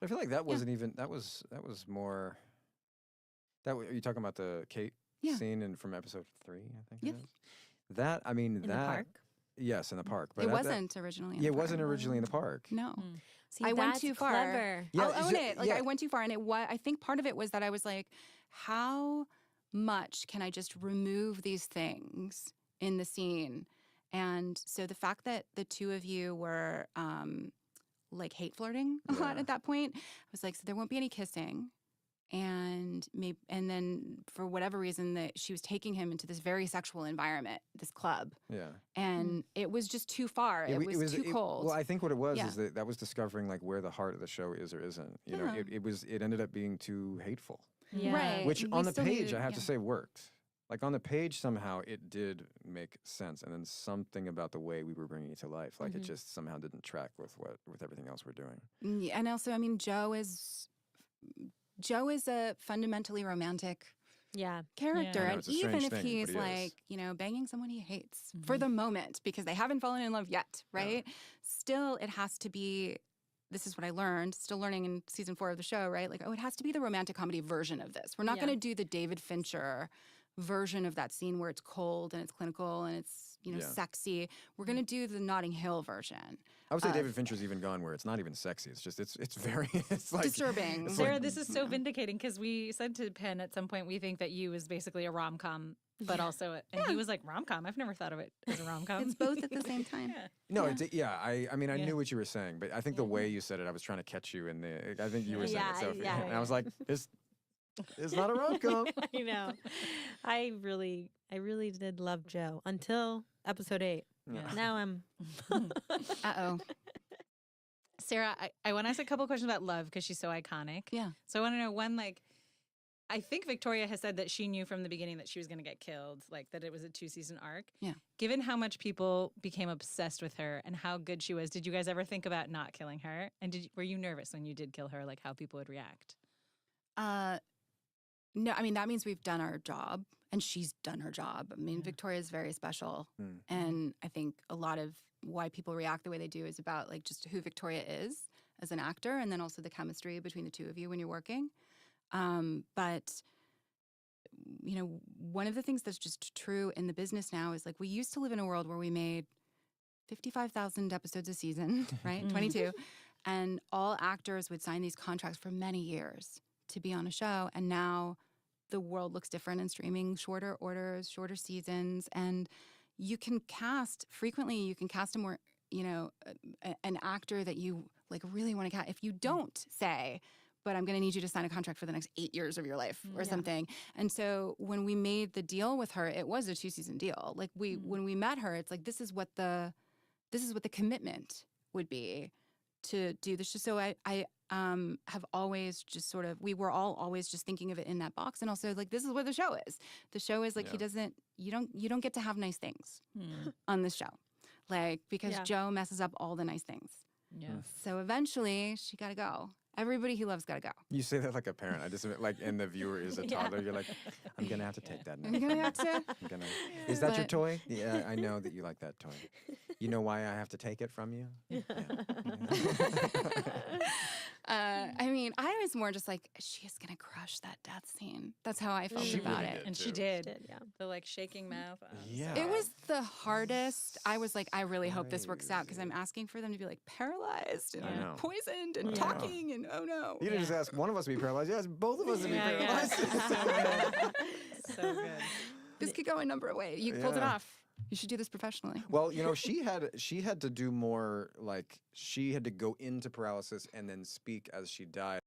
feel like that wasn't even, that was more, are you talking about the Kate scene from episode 3, I think it is? That, I mean, In the park? Yes, in the park. But it wasn't originally in the it park. wasn't originally in the park. No. See, I went that's too far. Clever. Yeah, I'll own it. Like, I went too far, and I think part of it was that I was like, how much can I just remove these things in the scene? And so the fact that the two of you were like hate flirting a lot at that point, I was like, so there won't be any kissing. And then for whatever reason, that she was taking him into this very sexual environment, this club. Yeah. And it was just too far. It was too cold. Well, I think what it was is that was discovering like where the heart of the show is or isn't. You know, it ended up being too hateful. Yeah. Right. Which on the page, I have to say, worked. Like on the page, somehow it did make sense, and then something about the way we were bringing it to life, like it just somehow didn't track with everything else we're doing. Yeah, and also, I mean, Joe is a fundamentally romantic character, Yeah. and even if he's he like, banging someone he hates for the moment because they haven't fallen in love yet, right? Still, it has to be. This is what I learned, still learning in season 4 of the show, right? Like, it has to be the romantic comedy version of this. We're not going to do the David Fincher version of that scene where it's cold and it's clinical and it's, sexy. We're going to do the Notting Hill version. I would say David Fincher's even gone where it's not even sexy. It's just, it's very, it's like. Disturbing. It's Sarah, this is so vindicating because we said to Penn at some point, we think that You is basically a rom-com, but also, and he was like, rom-com? I've never thought of it as a rom-com. It's both at the same time. No, I mean, I knew what you were saying, but I think the way you said it, I was trying to catch you in the, I think you were saying it, Sophie. And I was like, it's not a rom-com. I know. I really did love Joe until episode 8. Yeah. Now I'm. Uh-oh. Sarah, I want to ask a couple questions about Love because she's so iconic. Yeah. So I want to know, one, like, I think Victoria has said that she knew from the beginning that she was going to get killed, like that it was a 2-season arc. Yeah. Given how much people became obsessed with her and how good she was, did you guys ever think about not killing her? And were you nervous when you did kill her, like how people would react? No, I mean, that means we've done our job and she's done her job. I mean, Victoria is very special. And I think a lot of why people react the way they do is about like just who Victoria is as an actor and then also the chemistry between the two of you when you're working. But, you know, one of the things that's just true in the business now is like we used to live in a world where we made 55,000 episodes a season, right? 22. And all actors would sign these contracts for many years to be on a show. And now the world looks different in streaming, shorter orders, shorter seasons. And you can cast, frequently you can cast a more, you know, an actor that you like really want to cast. If you don't say, but I'm going to need you to sign a contract for the next 8 years of your life or something. And so when we made the deal with her, it was a 2-season deal. Like when we met her, it's like, this is what the commitment would be to do this. So I have always just sort of, we were all always just thinking of it in that box. And also like, this is what the show is. The show is like, you don't get to have nice things on this show. Like, because Joe messes up all the nice things. Yeah. So eventually she got to go. Everybody he loves got to go. You say that like a parent. I just like, and the viewer is a toddler. You're like, I'm gonna have to take that now. I'm going to have to. Is that your But- toy? Yeah, I know that you like that toy. You know why I have to take it from you? Yeah. I mean, I was more just like, she is going to crush that death scene. That's how I felt She about really it. did. And she too. did. Yeah. The like shaking mouth. Yeah. It was the hardest. I was like, I really hope this works out because I'm asking for them to be like paralyzed and I know. poisoned and I know. talking and oh no. You didn't just ask one of us to be paralyzed. You asked both of us to be Yeah, yeah. paralyzed. So good. This could go a number of ways. You pulled it Yeah. off. You should do this professionally. Well, you know, she had to do more, like she had to go into paralysis and then speak as she died.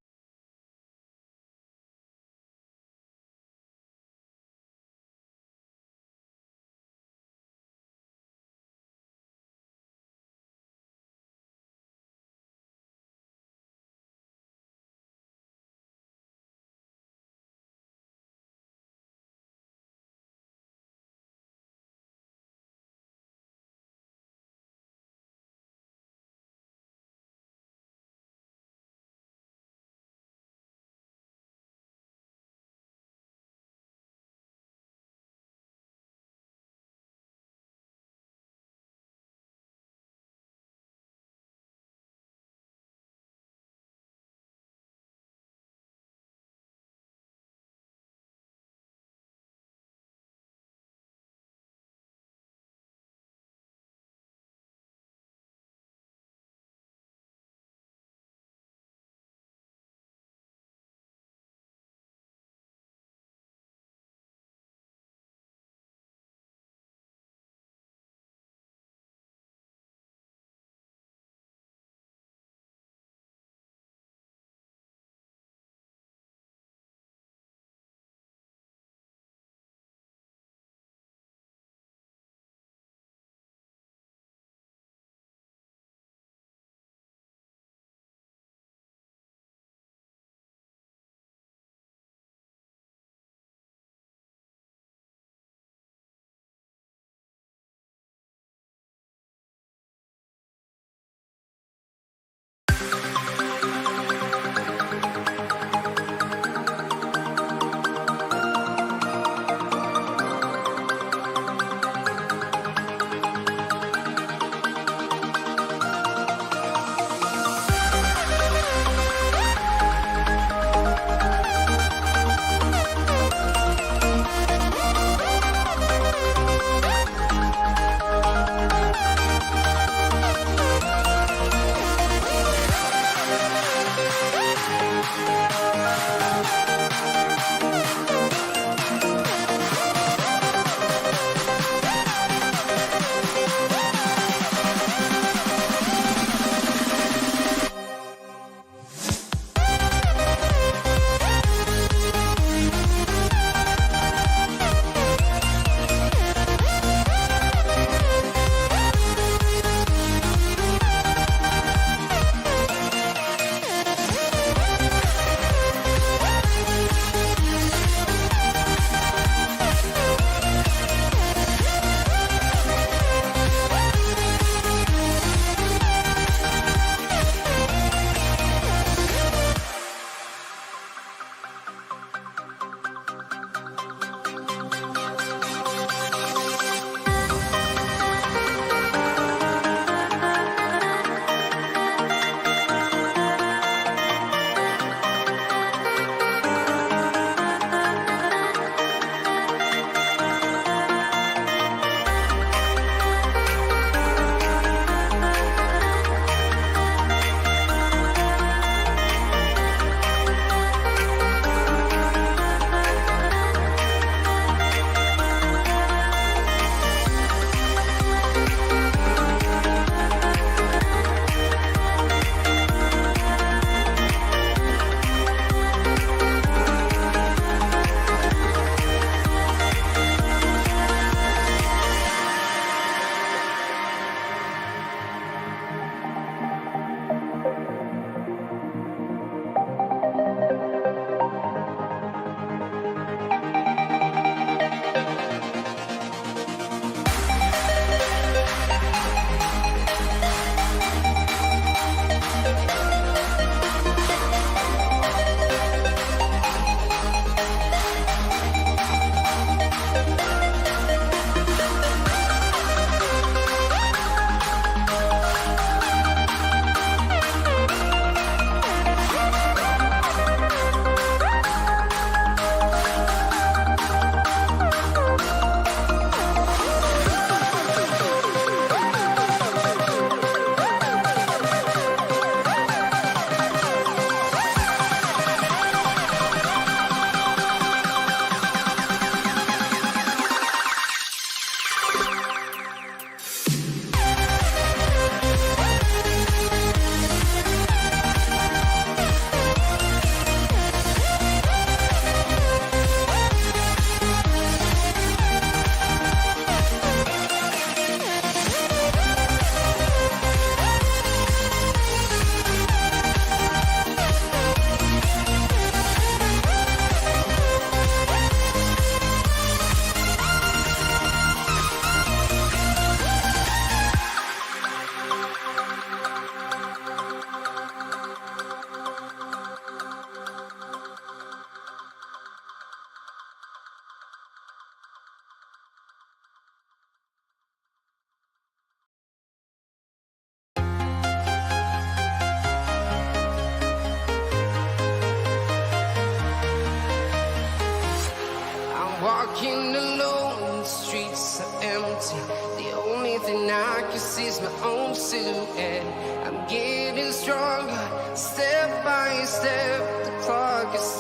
The only thing I can see is my own silhouette. I'm getting stronger, step by step. The clock is ticking.